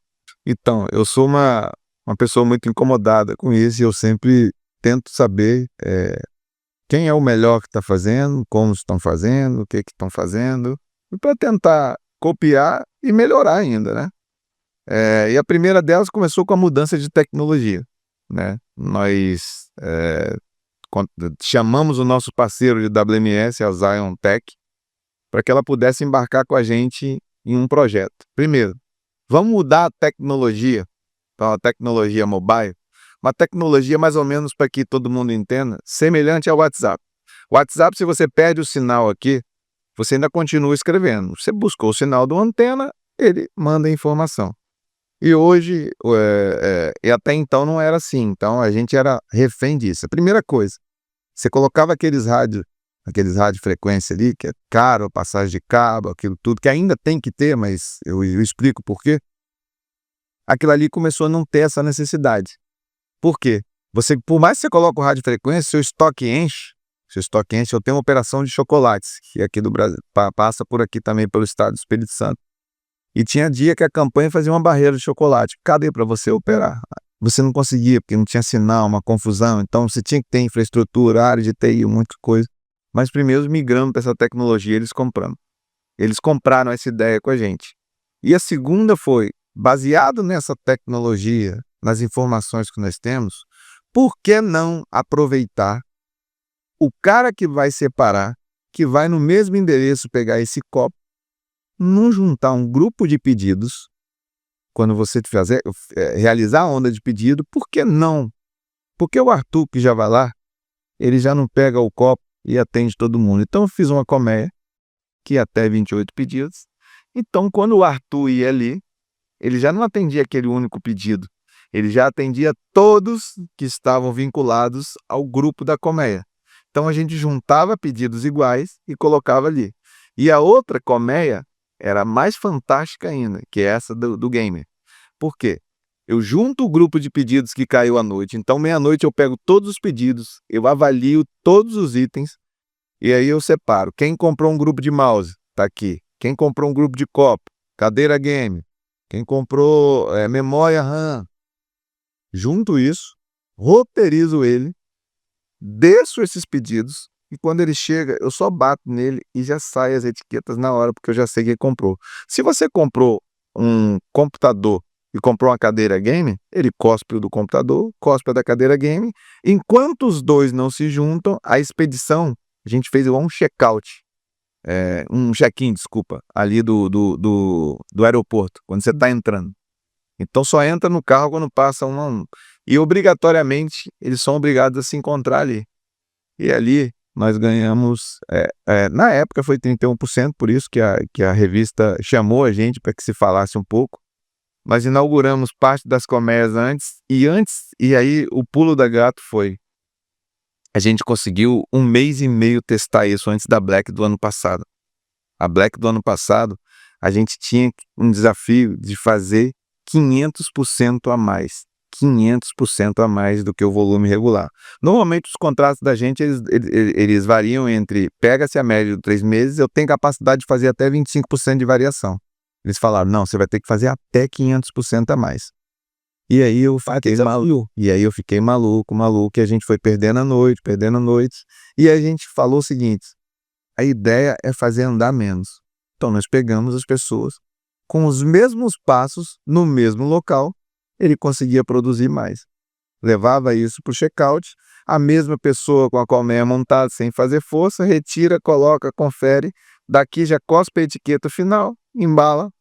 Então, eu sou uma pessoa muito incomodada com isso e eu sempre tento saber quem é o melhor que está fazendo, como estão fazendo, o que estão fazendo, para tentar copiar e melhorar ainda, né? E a primeira delas começou com a mudança de tecnologia, né? Nós chamamos o nosso parceiro de WMS, a Zion Tech, para que ela pudesse embarcar com a gente em um projeto. Primeiro, vamos mudar a tecnologia para uma tecnologia mobile, uma tecnologia mais ou menos para que todo mundo entenda, semelhante ao WhatsApp. WhatsApp, se você perde o sinal aqui, você ainda continua escrevendo. Você buscou o sinal de uma antena, ele manda a informação. E hoje, e até então não era assim, então a gente era refém disso. A primeira coisa, você colocava aqueles rádio frequência ali, que é caro, passagem de cabo, aquilo tudo, que ainda tem que ter, mas eu explico por quê. Aquilo ali começou a não ter essa necessidade. Por quê? Por mais que você coloque o rádio frequência, seu estoque enche, seu estoque enche. Eu tenho uma operação de chocolates, que aqui do Brasil, passa por aqui também pelo estado do Espírito Santo. E tinha dia que a campanha fazia uma barreira de chocolate. Cadê para você operar? Você não conseguia, porque não tinha sinal, uma confusão. Então você tinha que ter infraestrutura, área de TI, muita coisa. Mas primeiro migrando para essa tecnologia, eles comprando. Eles compraram essa ideia com a gente. E a segunda foi, baseado nessa tecnologia, nas informações que nós temos, por que não aproveitar o cara que vai separar, que vai no mesmo endereço pegar esse copo, não juntar um grupo de pedidos, quando você realizar a onda de pedido, por que não? Porque o Arthur, que já vai lá, ele já não pega o copo e atende todo mundo. Então eu fiz uma colmeia, que ia até 28 pedidos. Então quando o Arthur ia ali, ele já não atendia aquele único pedido, ele já atendia todos que estavam vinculados ao grupo da colmeia. Então a gente juntava pedidos iguais e colocava ali. E a outra colmeia era mais fantástica ainda, que é essa do gamer. Por quê? Eu junto o grupo de pedidos que caiu à noite. Então meia-noite eu pego todos os pedidos, eu avalio todos os itens e aí eu separo. Quem comprou um grupo de mouse, tá aqui. Quem comprou um grupo de copo, cadeira game. Quem comprou memória RAM. Junto isso, roteirizo ele, desço esses pedidos e quando ele chega, eu só bato nele e já sai as etiquetas na hora, porque eu já sei que ele comprou. Se você comprou um computador e comprou uma cadeira game, ele cospe o do computador, cospe a da cadeira game. Enquanto os dois não se juntam, a expedição, a gente fez igual um check-out, um check-in, desculpa, ali do aeroporto, quando você está entrando. Então só entra no carro quando passa um a um. E obrigatoriamente eles são obrigados a se encontrar ali. E ali nós ganhamos, na época foi 31%, por isso que a revista chamou a gente para que se falasse um pouco. Nós inauguramos parte das colmeias antes, e aí o pulo da gato foi, a gente conseguiu 1 mês e meio testar isso antes da Black do ano passado. A Black do ano passado, a gente tinha um desafio de fazer 500% a mais. 500% a mais do que o volume regular. Normalmente os contratos da gente, eles variam entre, pega-se a média de 3 meses, eu tenho capacidade de fazer até 25% de variação. Eles falaram, não, você vai ter que fazer até 500% a mais. E aí eu fiquei maluco. E aí eu fiquei maluco, e a gente foi perdendo a noite. E a gente falou o seguinte, a ideia é fazer andar menos. Então nós pegamos as pessoas com os mesmos passos, no mesmo local, ele conseguia produzir mais. Levava isso para o check-out, a mesma pessoa com a colmeia montada sem fazer força, retira, coloca, confere, daqui já cospe a etiqueta final, embala,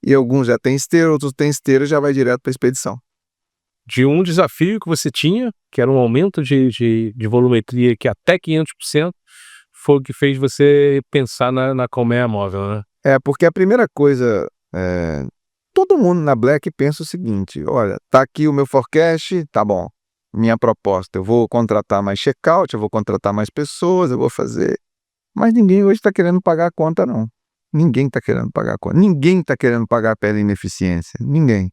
e alguns já tem esteira, outros tem esteira, já vai direto para a expedição. De um desafio que você tinha, que era um aumento de volumetria que até 500%, foi o que fez você pensar na colmeia móvel, né? Porque a primeira coisa, todo mundo na Black pensa o seguinte, olha, tá aqui o meu forecast, tá bom, minha proposta, eu vou contratar mais check-out, eu vou contratar mais pessoas, eu vou fazer, mas ninguém hoje está querendo pagar a conta, não. Ninguém está querendo pagar a conta, ninguém está querendo pagar pela ineficiência, ninguém.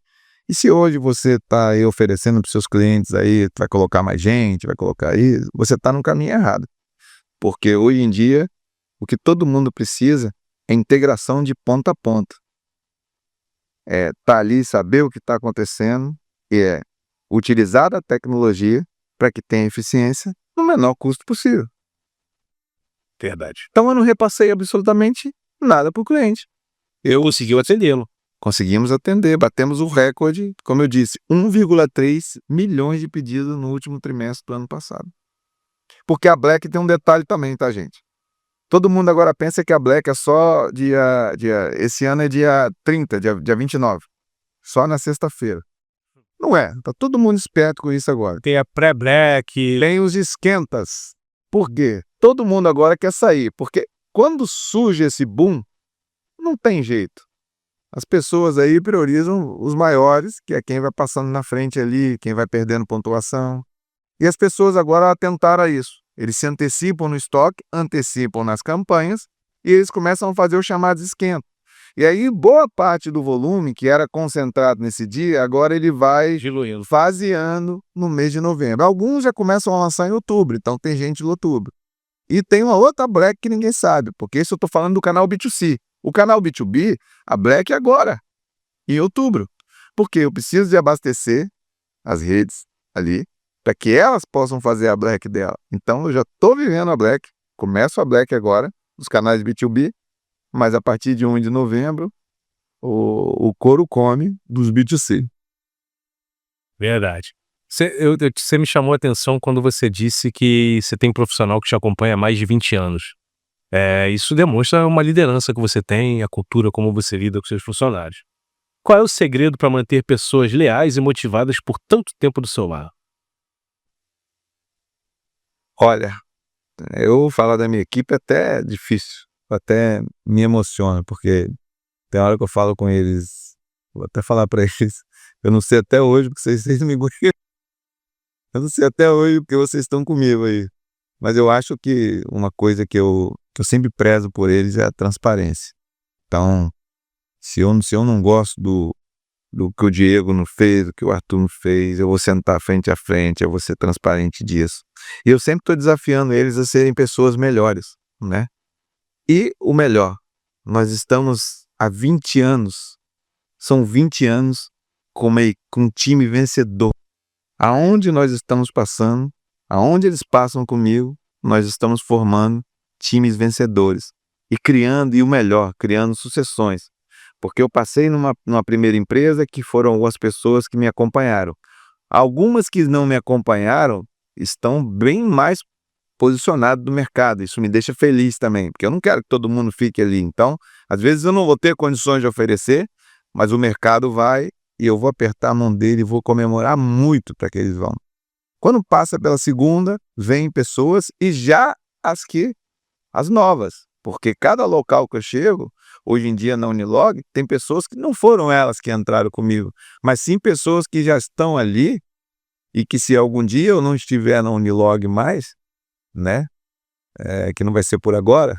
E se hoje você está aí oferecendo para os seus clientes aí, vai colocar mais gente, vai colocar aí, você está no caminho errado. Porque hoje em dia, o que todo mundo precisa é integração de ponta a ponta. Tá ali, saber o que está acontecendo e utilizar a tecnologia para que tenha eficiência no menor custo possível. Verdade. Então eu não repassei absolutamente nada para o cliente. Eu consegui atendê-lo. Conseguimos atender, batemos o recorde, como eu disse, 1,3 milhões de pedidos no último trimestre do ano passado. Porque a Black tem um detalhe também, tá, gente? Todo mundo agora pensa que a Black é só esse ano é dia 30, dia 29. Só na sexta-feira. Não é, tá todo mundo esperto com isso agora. Tem a pré-Black. Tem os esquentas. Por quê? Todo mundo agora quer sair, porque quando surge esse boom, não tem jeito. As pessoas aí priorizam os maiores, que é quem vai passando na frente ali, quem vai perdendo pontuação. E as pessoas agora atentaram a isso. Eles se antecipam no estoque, antecipam nas campanhas, e eles começam a fazer os chamados esquenta. E aí, boa parte do volume que era concentrado nesse dia, agora ele vai Diluindo. faseando no mês de novembro. Alguns já começam a lançar em outubro, então tem gente em outubro. E tem uma outra Black que ninguém sabe, porque isso eu estou falando do canal B2C. O canal B2B, a Black é agora, em outubro. Porque eu preciso de abastecer as redes ali, para que elas possam fazer a Black dela. Então eu já estou vivendo a Black, começo a Black agora, nos canais B2B, mas a partir de 1 de novembro, o couro come dos B2C. Verdade. Você me chamou a atenção quando você disse que você tem um profissional que te acompanha há mais de 20 anos. Isso demonstra uma liderança que você tem, a cultura como você lida com seus funcionários. Qual é o segredo para manter pessoas leais e motivadas por tanto tempo do seu lado? Olha, eu falar da minha equipe é até difícil, até me emociona, porque tem hora que eu falo com eles, vou até falar para eles, eu não sei até hoje porque vocês me aguentam. Eu não sei até hoje porque vocês estão comigo aí. Mas eu acho que uma coisa que eu sempre prezo por eles é a transparência. Então, se eu não gosto do que o Diego não fez, do que o Arthur não fez, eu vou sentar frente a frente, eu vou ser transparente disso. E eu sempre estou desafiando eles a serem pessoas melhores, né? E o melhor, nós estamos há 20 anos, são 20 anos com um time vencedor. Aonde nós estamos passando, aonde eles passam comigo, nós estamos formando times vencedores e criando, e o melhor, criando sucessões. Porque eu passei numa primeira empresa que foram algumas pessoas que me acompanharam. Algumas que não me acompanharam estão bem mais posicionadas no mercado. Isso me deixa feliz também, porque eu não quero que todo mundo fique ali. Então, às vezes eu não vou ter condições de oferecer, mas o mercado vai e eu vou apertar a mão dele e vou comemorar muito para que eles vão. Quando passa pela segunda, vêm pessoas e já as novas, porque cada local que eu chego, hoje em dia na Unilog, tem pessoas que não foram elas que entraram comigo, mas sim pessoas que já estão ali e que se algum dia eu não estiver na Unilog mais, né, que não vai ser por agora,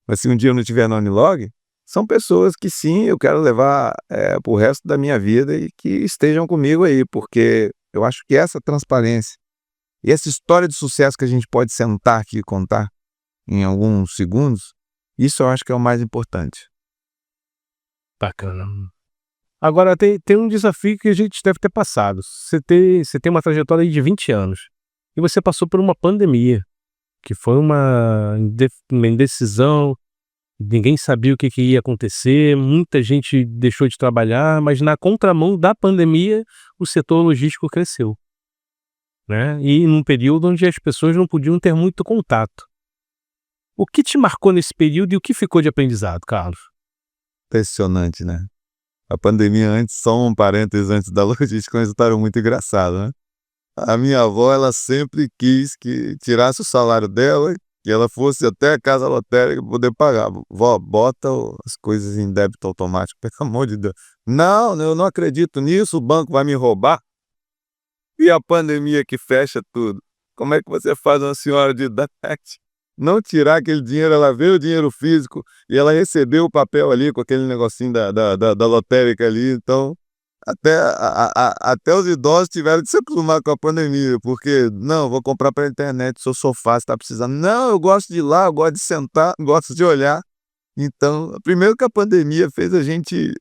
mas se um dia eu não estiver na Unilog, são pessoas que sim, eu quero levar para o resto da minha vida e que estejam comigo aí, porque eu acho que essa transparência e essa história de sucesso que a gente pode sentar aqui e contar em alguns segundos, isso eu acho que é o mais importante. Bacana. Agora, tem um desafio que a gente deve ter passado. Você tem uma trajetória aí de 20 anos e você passou por uma pandemia, que foi uma indecisão, ninguém sabia o que ia acontecer, muita gente deixou de trabalhar, mas na contramão da pandemia, o setor logístico cresceu, né? E num período onde as pessoas não podiam ter muito contato. O que te marcou nesse período e o que ficou de aprendizado, Carlos? Impressionante, né? A pandemia antes, só um parênteses antes da logística, uma história muito engraçada, né? A minha avó, ela sempre quis que tirasse o salário dela, que ela fosse até a casa lotérica para poder pagar. Vó, bota as coisas em débito automático, pelo amor de Deus. Não, eu não acredito nisso, o banco vai me roubar. E a pandemia que fecha tudo. Como é que você faz uma senhora de idade não tirar aquele dinheiro? Ela vê o dinheiro físico e ela recebeu o papel ali com aquele negocinho da lotérica ali. Então, até os idosos tiveram de se acostumar com a pandemia, porque, não, vou comprar pela internet, seu sofá, está precisando. Não, eu gosto de ir lá, eu gosto de sentar, gosto de olhar. Então, primeiro que a pandemia fez a gente,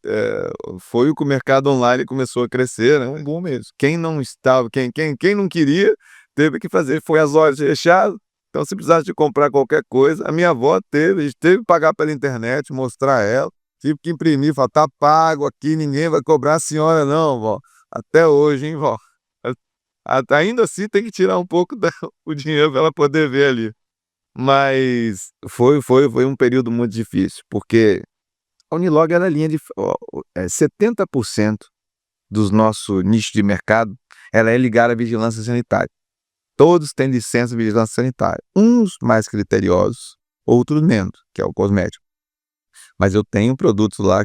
foi o que o mercado online começou a crescer, né? Bom mesmo. Quem não estava, quem não queria, teve que fazer, foi as lojas fechadas. Então, se precisasse de comprar qualquer coisa, a minha avó teve que pagar pela internet, mostrar ela, tive que imprimir, falar, tá pago aqui, ninguém vai cobrar a senhora não, vó. Até hoje, hein, vó? Ainda assim tem que tirar um pouco o dinheiro para ela poder ver ali. Mas foi um período muito difícil, porque a Unilog era a linha de 70% dos nosso nicho de mercado, ela é ligada à vigilância sanitária. Todos têm licença de vigilância sanitária, uns mais criteriosos, outros menos, que é o cosmético. Mas eu tenho produtos lá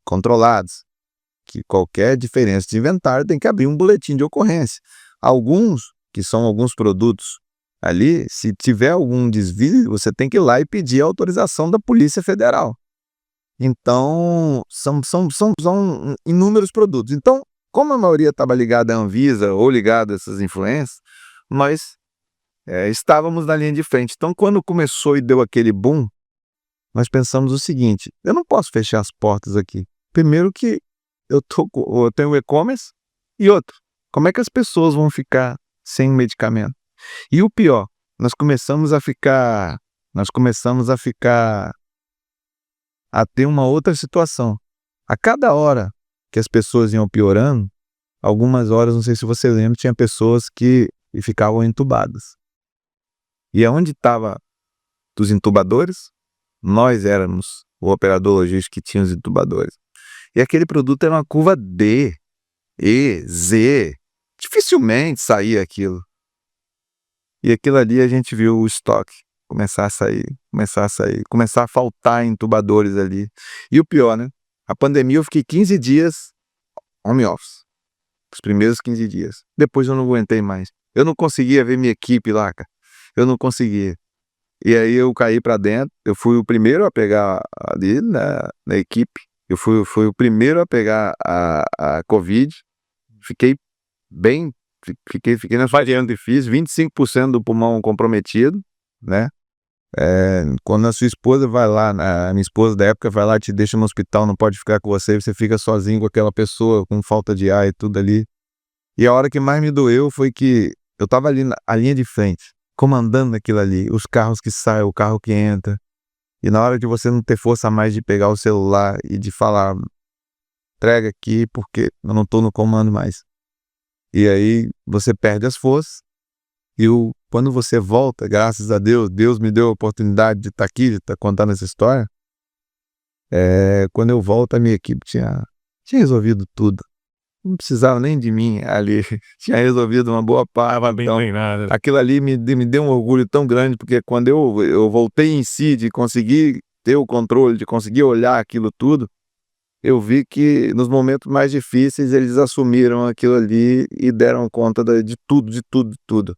controlados, que qualquer diferença de inventário tem que abrir um boletim de ocorrência. Alguns, que são alguns produtos ali, se tiver algum desvio, você tem que ir lá e pedir a autorização da Polícia Federal. Então, são inúmeros produtos. Então, como a maioria estava ligada à Anvisa ou ligada a essas influências, nós estávamos na linha de frente. Então, quando começou e deu aquele boom, nós pensamos o seguinte: eu não posso fechar as portas aqui. Primeiro que eu tenho o e-commerce, e outro, como é que as pessoas vão ficar sem medicamento? E o pior, nós começamos a ter uma outra situação. A cada hora que as pessoas iam piorando, algumas horas, não sei se você lembra, tinha pessoas que ficavam entubadas. E aonde estava os entubadores? Nós éramos o operador logístico que tinha os entubadores. E aquele produto era uma curva D, E, Z. Dificilmente saía aquilo. E aquilo ali a gente viu o estoque começar a sair, começar a faltar entubadores ali. E o pior, né? A pandemia eu fiquei 15 dias home office. Os primeiros 15 dias. Depois eu não aguentei mais. Eu não conseguia ver minha equipe lá, cara. Eu não conseguia. E aí eu caí pra dentro. Eu fui o primeiro a pegar ali na equipe. Eu fui o primeiro a pegar a Covid. Fiquei bem... Fiquei na variante difícil. 25% do pulmão comprometido, né? Quando a sua esposa vai lá, a minha esposa da época vai lá, te deixa no hospital, não pode ficar com você fica sozinho com aquela pessoa, com falta de ar e tudo ali. E a hora que mais me doeu foi que eu tava ali na linha de frente, comandando aquilo ali, os carros que saem, o carro que entra, e na hora de você não ter força mais de pegar o celular e de falar, entrega aqui porque eu não tô no comando mais. E aí você perde as forças, e quando você volta, graças a Deus, Deus me deu a oportunidade de estar aqui, de estar contando essa história. Quando eu volto, a minha equipe tinha resolvido tudo. Não precisava nem de mim ali. Tinha resolvido uma boa parte. Estava bem treinado. Aquilo ali me deu um orgulho tão grande, porque quando eu voltei em si, de conseguir ter o controle, de conseguir olhar aquilo tudo, eu vi que nos momentos mais difíceis eles assumiram aquilo ali e deram conta de tudo.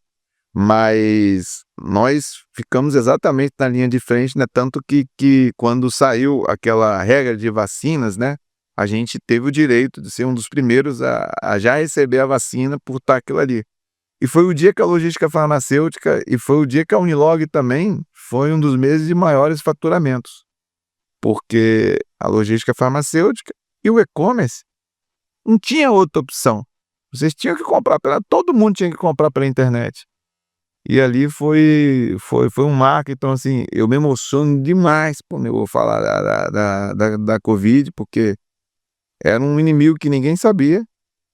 Mas nós ficamos exatamente na linha de frente, né? Tanto que quando saiu aquela regra de vacinas, né? A gente teve o direito de ser um dos primeiros a já receber a vacina por estar aquilo ali. E foi o dia que a logística farmacêutica, e foi o dia que a Unilog também foi um dos meses de maiores faturamentos. Porque a logística farmacêutica e o e-commerce não tinha outra opção. Vocês tinham que comprar todo mundo tinha que comprar pela internet. E ali foi um marco. Então, assim, eu me emociono demais quando eu vou falar da Covid, porque era um inimigo que ninguém sabia.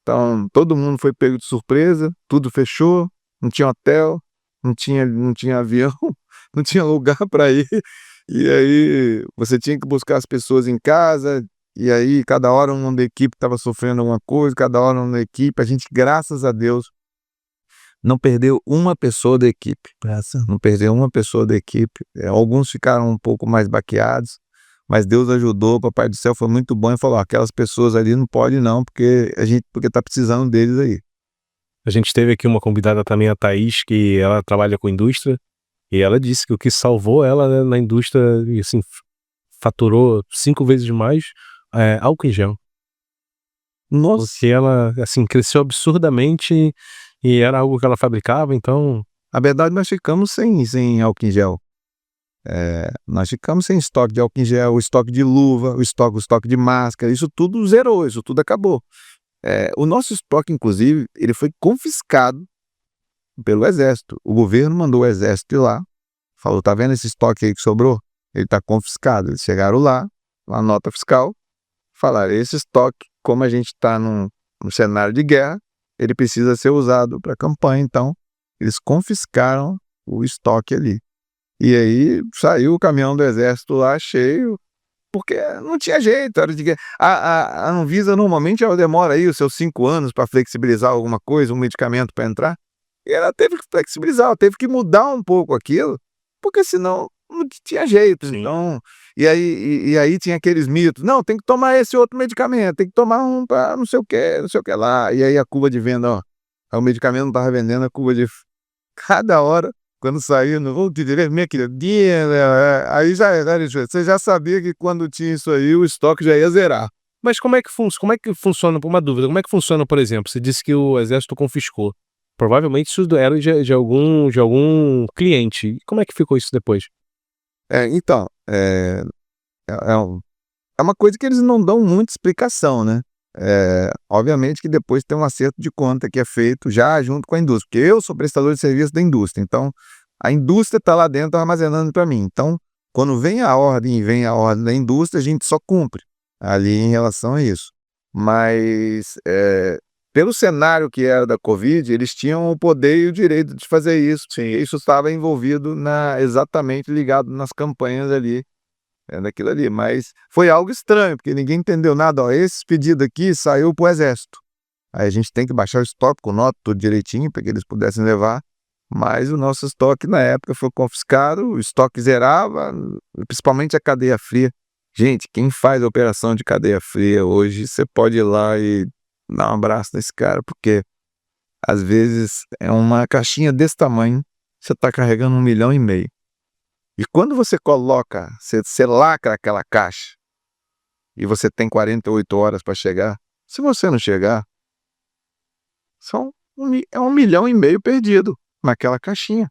Então, todo mundo foi pego de surpresa, tudo fechou, não tinha hotel, não tinha avião, não tinha lugar para ir. E aí você tinha que buscar as pessoas em casa, e aí cada hora uma da equipe estava sofrendo alguma coisa, cada hora uma da equipe. A gente, graças a Deus, não perdeu uma pessoa da equipe. Não perdeu uma pessoa da equipe. Alguns ficaram um pouco mais baqueados, mas Deus ajudou, o Papai do Céu foi muito bom e falou: aquelas pessoas ali não pode não, porque tá precisando deles aí. A gente teve aqui uma convidada também, a Thaís, que ela trabalha com indústria, e ela disse que o que salvou ela, né, na indústria, e assim, faturou 5 vezes mais, álcool em gel. Nossa! Porque ela, assim, cresceu absurdamente e era algo que ela fabricava, então... Na verdade, nós ficamos sem álcool em gel. Nós ficamos sem estoque de álcool em gel, o estoque de luva, o estoque de máscara, isso tudo zerou, isso tudo acabou. O nosso estoque, inclusive, ele foi confiscado pelo Exército. O governo mandou o Exército ir lá, falou: tá vendo esse estoque aí que sobrou? Ele está confiscado. Eles chegaram lá, uma nota fiscal, falaram: esse estoque, como a gente está num cenário de guerra, ele precisa ser usado para campanha. Então, eles confiscaram o estoque ali. E aí saiu o caminhão do Exército lá cheio, porque não tinha jeito. Era de guerra. A Anvisa normalmente ela demora aí os seus 5 anos para flexibilizar alguma coisa, um medicamento para entrar. E ela teve que flexibilizar, ela teve que mudar um pouco aquilo, porque senão não tinha jeito. Sim. Então, e aí tinha aqueles mitos: não, tem que tomar esse outro medicamento, tem que tomar um para não sei o que lá. E aí a curva de venda, o medicamento não estava vendendo, a curva de... Cada hora, quando saiu, não vou te dizer, minha querida, aí já era, você já sabia que quando tinha isso aí, o estoque já ia zerar. Mas como é que funciona, por uma dúvida, como é que funciona, por exemplo, você disse que o Exército confiscou. Provavelmente isso era de algum cliente. E como é que ficou isso depois? Então, é uma coisa que eles não dão muita explicação, né? Obviamente que depois tem um acerto de conta que é feito já junto com a indústria, porque eu sou prestador de serviço da indústria, então a indústria está lá dentro armazenando para mim. Então, quando vem a ordem da indústria, a gente só cumpre ali em relação a isso. Mas, pelo cenário que era da Covid, eles tinham o poder e o direito de fazer isso. Sim. Isso estava envolvido exatamente ligado nas campanhas ali, daquilo ali. Mas foi algo estranho, porque ninguém entendeu nada. Ó, esse pedido aqui saiu para o Exército. Aí a gente tem que baixar o estoque com nota, tudo direitinho, para que eles pudessem levar. Mas o nosso estoque na época foi confiscado, o estoque zerava, principalmente a cadeia fria. Gente, quem faz a operação de cadeia fria hoje, você pode ir lá e dar um abraço nesse cara, porque às vezes é uma caixinha desse tamanho, você está carregando 1,5 milhão. E quando você coloca, você lacra aquela caixa e você tem 48 horas para chegar, se você não chegar, é 1,5 milhão perdido naquela caixinha.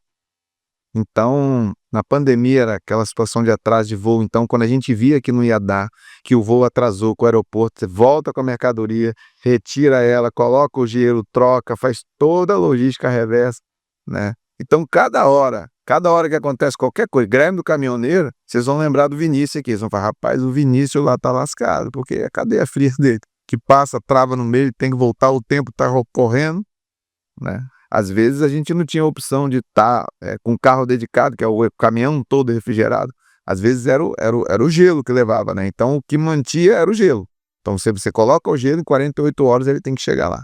Então, na pandemia era aquela situação de atraso de voo. Então, quando a gente via que não ia dar, que o voo atrasou com o aeroporto, você volta com a mercadoria, retira ela, coloca o gelo, troca, faz toda a logística reversa, né? Então, cada hora que acontece qualquer coisa, greve do caminhoneiro, vocês vão lembrar do Vinícius aqui. Vocês vão falar, rapaz, o Vinícius lá tá lascado, porque é a cadeia fria dele, que passa, trava no meio, tem que voltar, o tempo tá correndo, né? Às vezes a gente não tinha a opção de estar com um carro dedicado, que é o caminhão todo refrigerado. Às vezes era o gelo que levava, né? Então o que mantia era o gelo. Então se você coloca o gelo, em 48 horas ele tem que chegar lá.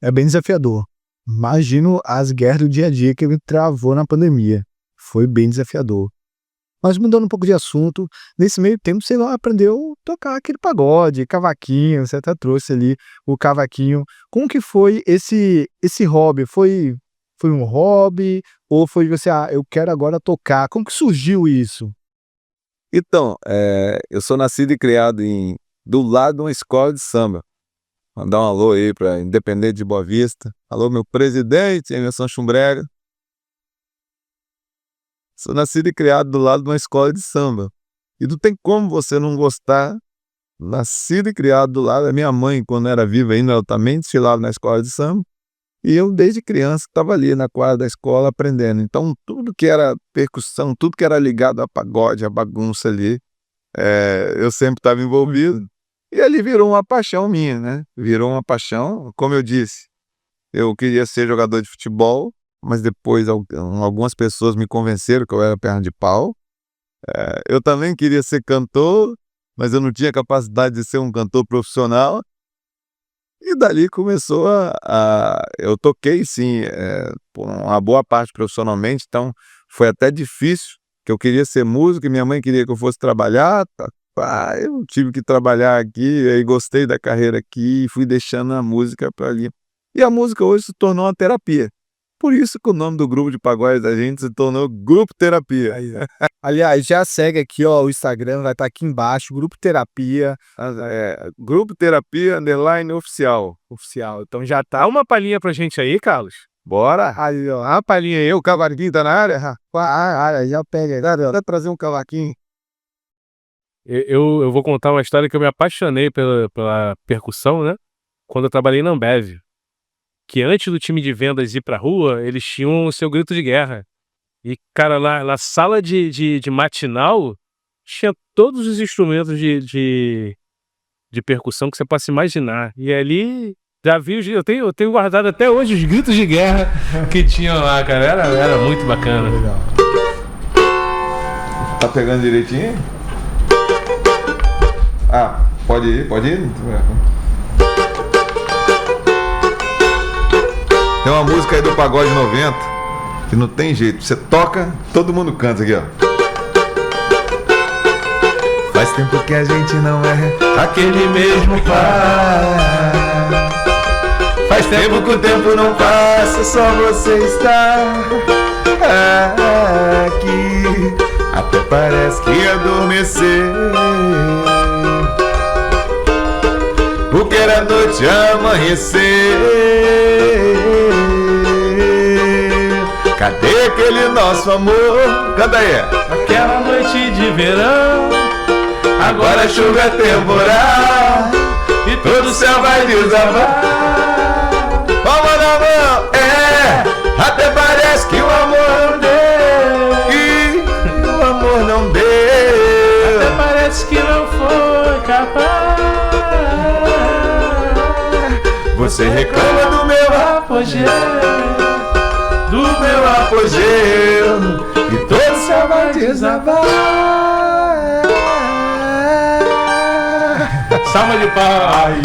É bem desafiador. Imagino as guerras do dia a dia que ele travou na pandemia. Foi bem desafiador. Mas mudando um pouco de assunto, nesse meio tempo você aprendeu a tocar aquele pagode, cavaquinho, você até trouxe ali o cavaquinho. Como que foi esse hobby? Foi um hobby ou foi você, eu quero agora tocar? Como que surgiu isso? Então, eu sou nascido e criado do lado de uma escola de samba. Mandar um alô aí para Independente de Boa Vista. Alô, meu presidente, Emerson Chumbrega. Sou nascido e criado do lado de uma escola de samba. E não tem como você não gostar. Nascido e criado do lado da minha mãe, quando era viva ainda, ela também desfilava na escola de samba. E eu, desde criança, estava ali na quadra da escola aprendendo. Então, tudo que era percussão, tudo que era ligado a pagode, a bagunça ali, eu sempre estava envolvido. E ali virou uma paixão minha, né? Virou uma paixão. Como eu disse, eu queria ser jogador de futebol, mas depois algumas pessoas me convenceram que eu era perna de pau. Eu também queria ser cantor, mas eu não tinha capacidade de ser um cantor profissional. E dali começou eu toquei, sim, por uma boa parte profissionalmente, então foi até difícil, que eu queria ser músico e minha mãe queria que eu fosse trabalhar. Eu tive que trabalhar aqui, aí gostei da carreira aqui e fui deixando a música para ali. E a música hoje se tornou uma terapia. Por isso que o nome do grupo de pagode da gente se tornou Grupo Terapia. Aliás, já segue aqui, ó, o Instagram, vai estar aqui embaixo, Grupo Terapia. Grupo Terapia _oficial. Oficial. Então já tá uma palhinha pra gente aí, Carlos. Bora! Aí, ó, uma palhinha aí, o cavaquinho tá na área? Já pega aí, vai trazer um cavaquinho. Eu vou contar uma história que eu me apaixonei pela percussão, né? Quando eu trabalhei na Ambev. Que antes do time de vendas ir pra rua, eles tinham o seu grito de guerra. E, cara, na sala de matinal, tinha todos os instrumentos de percussão que você possa imaginar. E ali, já vi, eu tenho guardado até hoje os gritos de guerra que tinham lá, cara. Era muito bacana. Legal. Tá pegando direitinho? Pode ir? Tem uma música aí do Pagode 90 que não tem jeito. Você toca, todo mundo canta aqui, ó. Faz tempo que a gente não é aquele mesmo pai. Faz tempo que o tempo não passa, só você está aqui. Até parece que adormeceu. o que era noite amanhecer. Cadê aquele nosso amor? Canta aí. Aquela noite de verão, Agora a chuva é temporal e todo o céu vai desabar. Palma na mão, até parece que o amor não deu. Que o amor não deu. até parece que não foi capaz. Você reclama do meu apogeu, apogeu, e todo o céu vai desabar. Salva de palmas.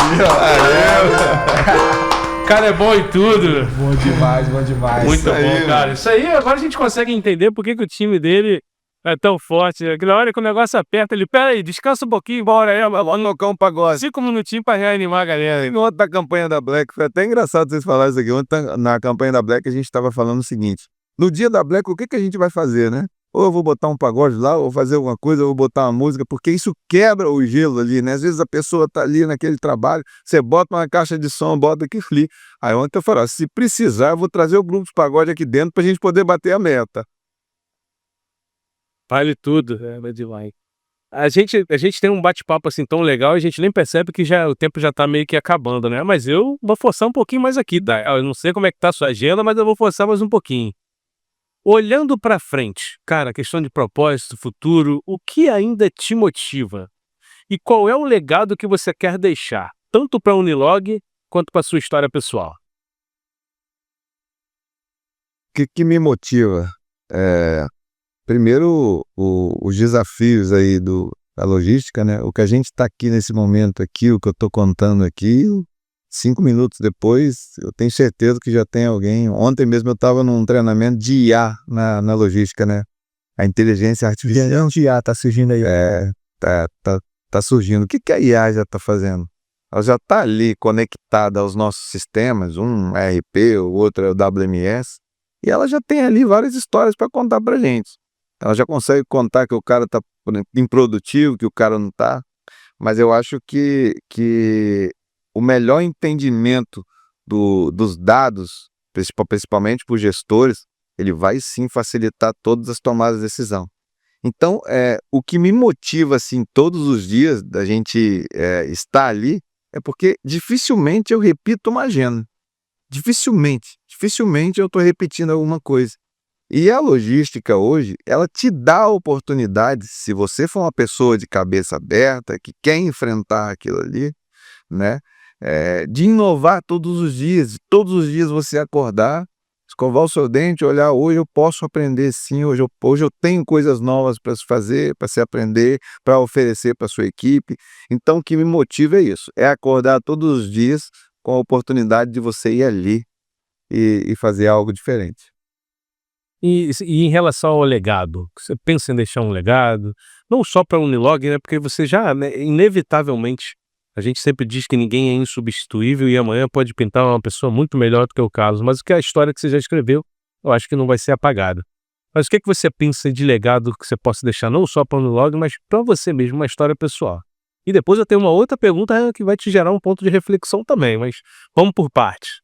O cara é bom em tudo. Bom demais, bom demais. Muito Isso aí, bom, cara. Isso aí, agora a gente consegue entender por que o time dele é tão forte. Na hora que o negócio aperta, ele, pera aí, descansa um pouquinho, bora aí. Vamos tocar um pagode. 5 minutinhos pra reanimar a galera. E ontem da campanha da Black, foi até engraçado vocês falarem isso aqui. Ontem na campanha da Black a gente estava falando o seguinte: no dia da Black, o que a gente vai fazer, né? Ou eu vou botar um pagode lá, ou fazer alguma coisa, ou vou botar uma música, porque isso quebra o gelo ali, né? Às vezes a pessoa tá ali naquele trabalho, você bota uma caixa de som, bota aqui, fli. Aí ontem eu falei, ó, se precisar, eu vou trazer o grupo de pagode aqui dentro pra gente poder bater a meta. Vale tudo, é demais. A gente tem um bate-papo assim tão legal, a gente nem percebe que o tempo já tá meio que acabando, né? Mas eu vou forçar um pouquinho mais aqui, tá? Eu não sei como é que tá a sua agenda, mas eu vou forçar mais um pouquinho. Olhando pra frente, cara, questão de propósito, futuro, o que ainda te motiva? E qual é o legado que você quer deixar, tanto pra Unilog quanto pra sua história pessoal? O que me motiva? Primeiro, os desafios aí da logística, né? O que a gente está aqui nesse momento aqui, o que eu estou contando aqui, 5 minutos depois, eu tenho certeza que já tem alguém. Ontem mesmo eu estava num treinamento de IA na logística, né? A inteligência artificial. De IA tá surgindo aí. Tá surgindo. O que a IA já está fazendo? Ela já está ali conectada aos nossos sistemas, um é ERP, o outro é o WMS, e ela já tem ali várias histórias para contar para gente. Ela já consegue contar que o cara está improdutivo, que o cara não está, mas eu acho que o melhor entendimento dos dados, principalmente para os gestores, ele vai sim facilitar todas as tomadas de decisão. Então, o que me motiva assim, todos os dias da gente estar ali, é porque dificilmente eu repito uma agenda. Dificilmente eu estou repetindo alguma coisa. E a logística hoje, ela te dá a oportunidade, se você for uma pessoa de cabeça aberta, que quer enfrentar aquilo ali, né, de inovar todos os dias você acordar, escovar o seu dente, olhar, hoje eu posso aprender sim, hoje eu tenho coisas novas para se fazer, para se aprender, para oferecer para sua equipe. Então o que me motiva é isso, é acordar todos os dias com a oportunidade de você ir ali e fazer algo diferente. E em relação ao legado, você pensa em deixar um legado, não só para a Unilog, né? Porque você já, né, inevitavelmente, a gente sempre diz que ninguém é insubstituível e amanhã pode pintar uma pessoa muito melhor do que o Carlos, mas o que a história que você já escreveu, eu acho que não vai ser apagada. Mas o que você pensa de legado que você possa deixar não só para a Unilog, mas para você mesmo, uma história pessoal? E depois eu tenho uma outra pergunta que vai te gerar um ponto de reflexão também, mas vamos por partes.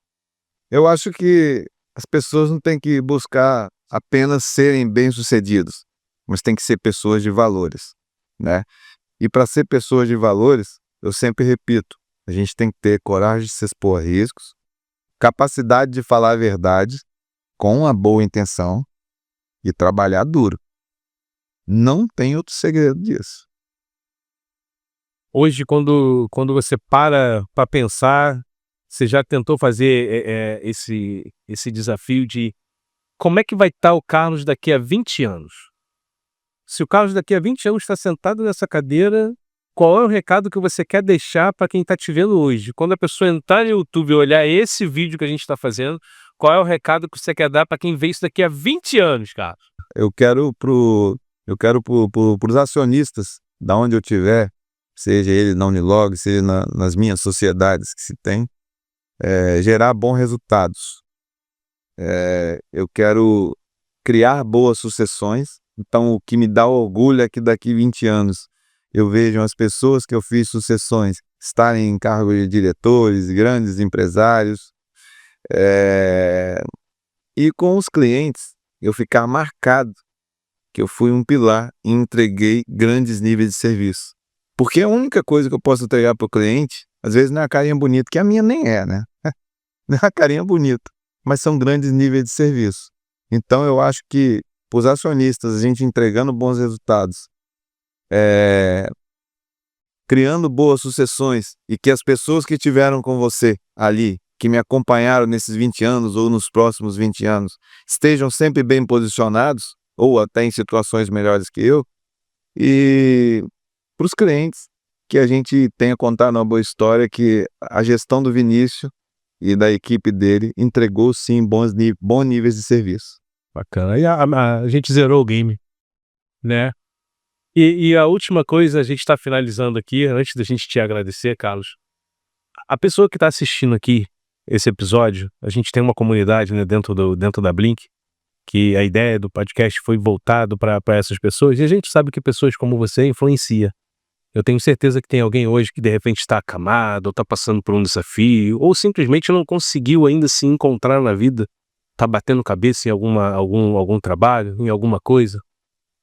Eu acho que as pessoas não têm que buscar apenas serem bem-sucedidos, mas tem que ser pessoas de valores, né? E para ser pessoas de valores, eu sempre repito, a gente tem que ter coragem de se expor a riscos, capacidade de falar a verdade com uma boa intenção e trabalhar duro. Não tem outro segredo disso. Hoje, quando você para pensar, você já tentou fazer esse desafio de como é que vai estar o Carlos daqui a 20 anos? Se o Carlos daqui a 20 anos está sentado nessa cadeira, qual é o recado que você quer deixar para quem está te vendo hoje? Quando a pessoa entrar no YouTube e olhar esse vídeo que a gente está fazendo, qual é o recado que você quer dar para quem vê isso daqui a 20 anos, Carlos? Eu quero pros acionistas, da onde eu estiver, seja ele na Unilog, seja nas minhas sociedades que se tem, gerar bons resultados. Eu quero criar boas sucessões. Então o que me dá orgulho é que daqui 20 anos eu vejo as pessoas que eu fiz sucessões estarem em cargo de diretores, grandes empresários, e com os clientes eu ficar marcado que eu fui um pilar e entreguei grandes níveis de serviço. Porque a única coisa que eu posso entregar para o cliente, às vezes não é a carinha bonita, que a minha nem é, né? Não é a carinha bonita, mas são grandes níveis de serviço. Então eu acho que para os acionistas, a gente entregando bons resultados, criando boas sucessões e que as pessoas que estiveram com você ali, que me acompanharam nesses 20 anos ou nos próximos 20 anos, estejam sempre bem posicionados ou até em situações melhores que eu, e para os clientes que a gente tenha contado uma boa história que a gestão do Vinícius e da equipe dele entregou sim bons níveis de serviço. Bacana. E a gente zerou o game, né? E a última coisa, a gente está finalizando aqui, antes da gente te agradecer, Carlos. A pessoa que está assistindo aqui esse episódio, a gente tem uma comunidade, né, dentro da Blink, que a ideia do podcast foi voltado para essas pessoas, e a gente sabe que pessoas como você influencia. Eu tenho certeza que tem alguém hoje que de repente está acamado, ou está passando por um desafio, ou simplesmente não conseguiu ainda se encontrar na vida, está batendo cabeça em algum trabalho, em alguma coisa.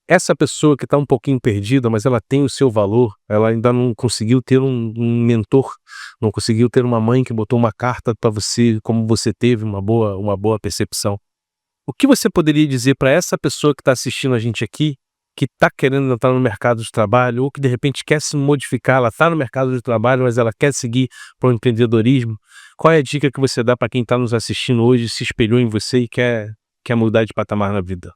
Essa pessoa que está um pouquinho perdida, mas ela tem o seu valor, ela ainda não conseguiu ter um mentor, não conseguiu ter uma mãe que botou uma carta para você, como você teve uma boa percepção. O que você poderia dizer para essa pessoa que está assistindo a gente aqui, que está querendo entrar no mercado de trabalho, ou que de repente quer se modificar, ela está no mercado de trabalho, mas ela quer seguir para o empreendedorismo? Qual é a dica que você dá para quem está nos assistindo hoje, se espelhou em você e quer mudar de patamar na vida?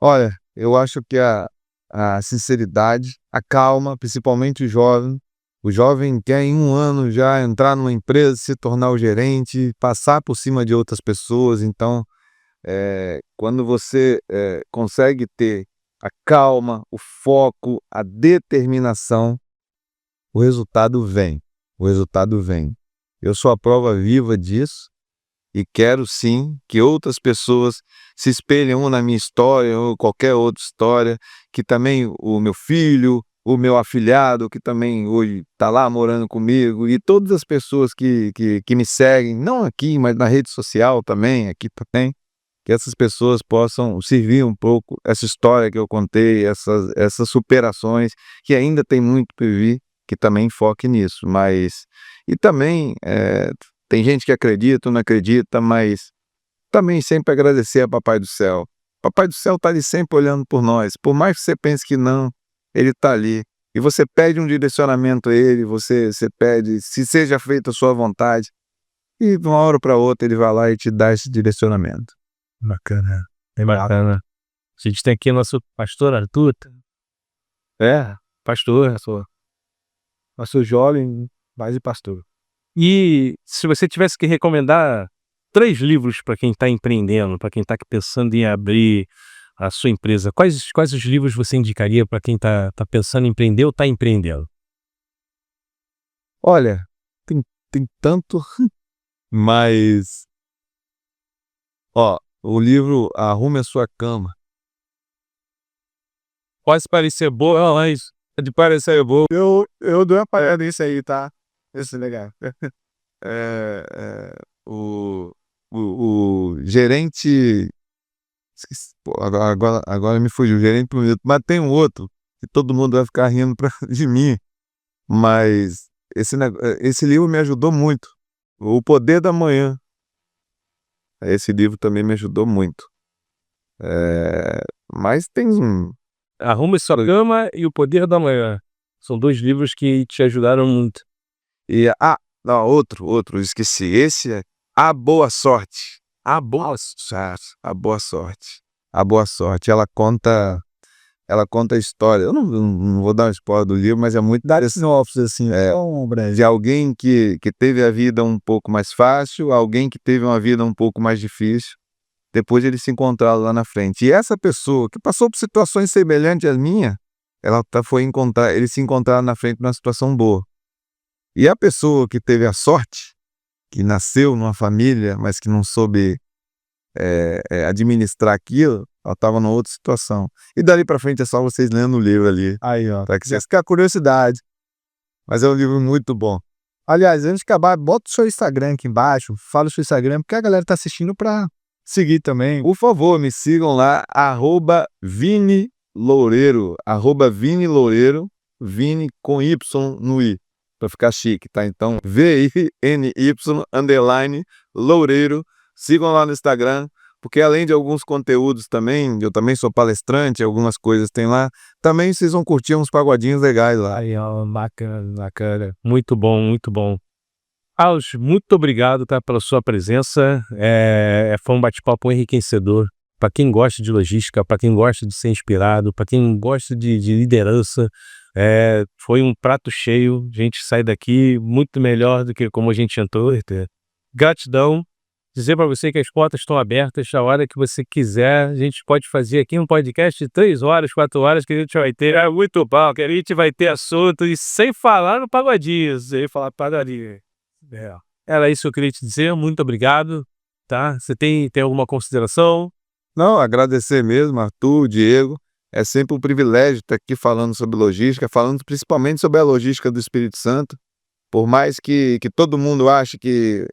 Olha, eu acho que a sinceridade, a calma, principalmente o jovem quer em 1 ano já entrar numa empresa, se tornar o gerente, passar por cima de outras pessoas. Então, quando você consegue ter a calma, o foco, a determinação, o resultado vem. O resultado vem. Eu sou a prova viva disso e quero sim que outras pessoas se espelhem na minha história ou qualquer outra história, que também o meu filho, o meu afilhado, que também hoje está lá morando comigo, e todas as pessoas que me seguem, não aqui, mas na rede social também, aqui também, que essas pessoas possam servir um pouco essa história que eu contei, essas superações, que ainda tem muito para vir, que também foque nisso. Mas, e também, tem gente que acredita ou não acredita, mas também sempre agradecer a Papai do Céu. Papai do Céu está ali sempre olhando por nós. Por mais que você pense que não, ele está ali. E você pede um direcionamento a ele, você pede, se seja feita a sua vontade. E de uma hora para outra ele vai lá e te dá esse direcionamento. Bacana. Bem bacana. A gente tem aqui nosso pastor Arthur. Pastor, Nosso jovem, mais de pastor. E se você tivesse que recomendar 3 livros para quem está empreendendo, para quem está pensando em abrir a sua empresa, quais os livros você indicaria para quem está pensando em empreender ou está empreendendo? Olha, tem tanto, mas o livro Arrume a Sua Cama. Pode parecer boa, mas de parecer boa. Eu dou uma palhada nisso aí, tá? Isso é legal. O gerente, esqueci, agora me fugiu, o gerente por minuto, mas tem um outro que todo mundo vai ficar rindo de mim, mas esse livro me ajudou muito, O Poder da Manhã. Esse livro também me ajudou muito. Mas tem Arrume Sua Cama e O Poder da Manhã. São 2 livros que te ajudaram muito. E não, outro, esqueci. Esse é A Boa Sorte. A Boa Sorte. A Boa Sorte. Ela conta a história. Eu não vou dar um spoiler do livro, mas é muito sinopse, assim, de alguém que teve a vida um pouco mais fácil, alguém que teve uma vida um pouco mais difícil, depois eles se encontraram lá na frente. E essa pessoa que passou por situações semelhantes às minhas, eles se encontraram na frente numa situação boa. E a pessoa que teve a sorte, que nasceu numa família, mas que não soube administrar aquilo, ela estava numa outra situação. E dali para frente é só vocês lendo o livro ali. Aí, ó. Para que vocês fiquem a curiosidade. Mas é um livro muito bom. Aliás, antes de acabar, bota o seu Instagram aqui embaixo, fala o seu Instagram, porque a galera tá assistindo para seguir também. Por favor, me sigam lá, @Vini Loureiro, @Vini Loureiro, Vini com Y no I, para ficar chique, tá? Então, VINY_Loureiro, sigam lá no Instagram, porque além de alguns conteúdos também, eu também sou palestrante, algumas coisas tem lá, também vocês vão curtir uns pagodinhos legais lá. Aí, ó, bacana, bacana. Muito bom, muito bom. Carlos, muito obrigado, tá, pela sua presença. Foi um bate-papo enriquecedor. Para quem gosta de logística, para quem gosta de ser inspirado, para quem gosta de liderança, foi um prato cheio. A gente sai daqui muito melhor do que como a gente entrou. Gratidão. Dizer para você que as portas estão abertas, a hora que você quiser, a gente pode fazer aqui um podcast de 3 horas, 4 horas, que a gente vai ter, muito bom, que a gente vai ter assunto, e sem falar no pagodinho, sem falar padaria. Era isso que eu queria te dizer, muito obrigado, tá? Você tem alguma consideração? Não, agradecer mesmo, Arthur, Diego, é sempre um privilégio estar aqui falando sobre logística, falando principalmente sobre a logística do Espírito Santo. Por mais que todo mundo ache que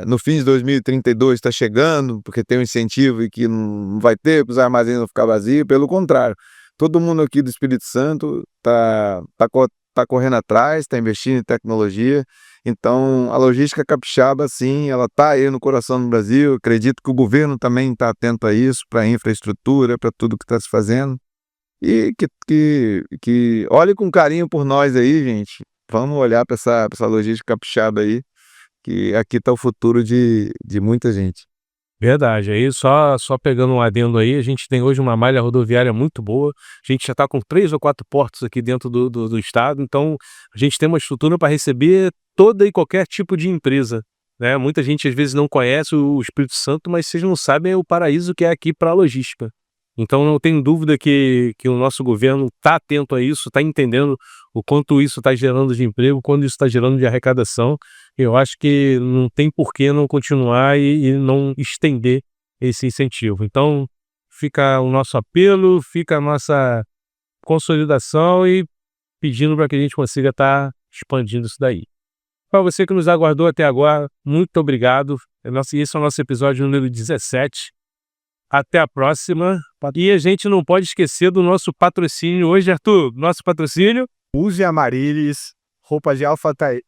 no fim de 2032 está chegando, porque tem um incentivo e que não vai ter, os armazéns vão ficar vazios, pelo contrário, todo mundo aqui do Espírito Santo tá correndo atrás, está investindo em tecnologia. Então, a logística capixaba, sim, ela está aí no coração do Brasil. Acredito que o governo também está atento a isso, para a infraestrutura, para tudo que está se fazendo. E que olhe com carinho por nós aí, gente. Vamos olhar para essa logística capixaba aí, que aqui está o futuro de muita gente. Verdade, aí só pegando um adendo aí, a gente tem hoje uma malha rodoviária muito boa, a gente já está com 3 ou 4 portos aqui dentro do estado, então a gente tem uma estrutura para receber toda e qualquer tipo de empresa, né? Muita gente às vezes não conhece o Espírito Santo, mas vocês não sabem o paraíso que é aqui para a logística. Então não tenho dúvida que o nosso governo está atento a isso, está entendendo o quanto isso está gerando de emprego, quanto isso está gerando de arrecadação. Eu acho que não tem por que não continuar e não estender esse incentivo. Então fica o nosso apelo, fica a nossa consolidação e pedindo para que a gente consiga estar expandindo isso daí. Para você que nos aguardou até agora, muito obrigado. Esse é o nosso episódio número 17. Até a próxima. E a gente não pode esquecer do nosso patrocínio hoje, Arthur. Nosso patrocínio? Use Amarilis, roupas de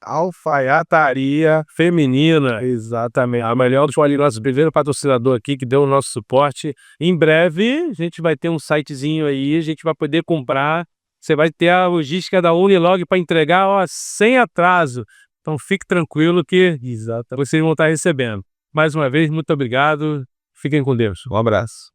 Alfaiataria feminina. Exatamente. A melhor do nosso primeiro patrocinador aqui que deu o nosso suporte. Em breve, a gente vai ter um sitezinho aí, a gente vai poder comprar. Você vai ter a logística da Unilog para entregar, ó, sem atraso. Então fique tranquilo que vocês vão estar recebendo. Mais uma vez, muito obrigado. Fiquem com Deus. Um abraço.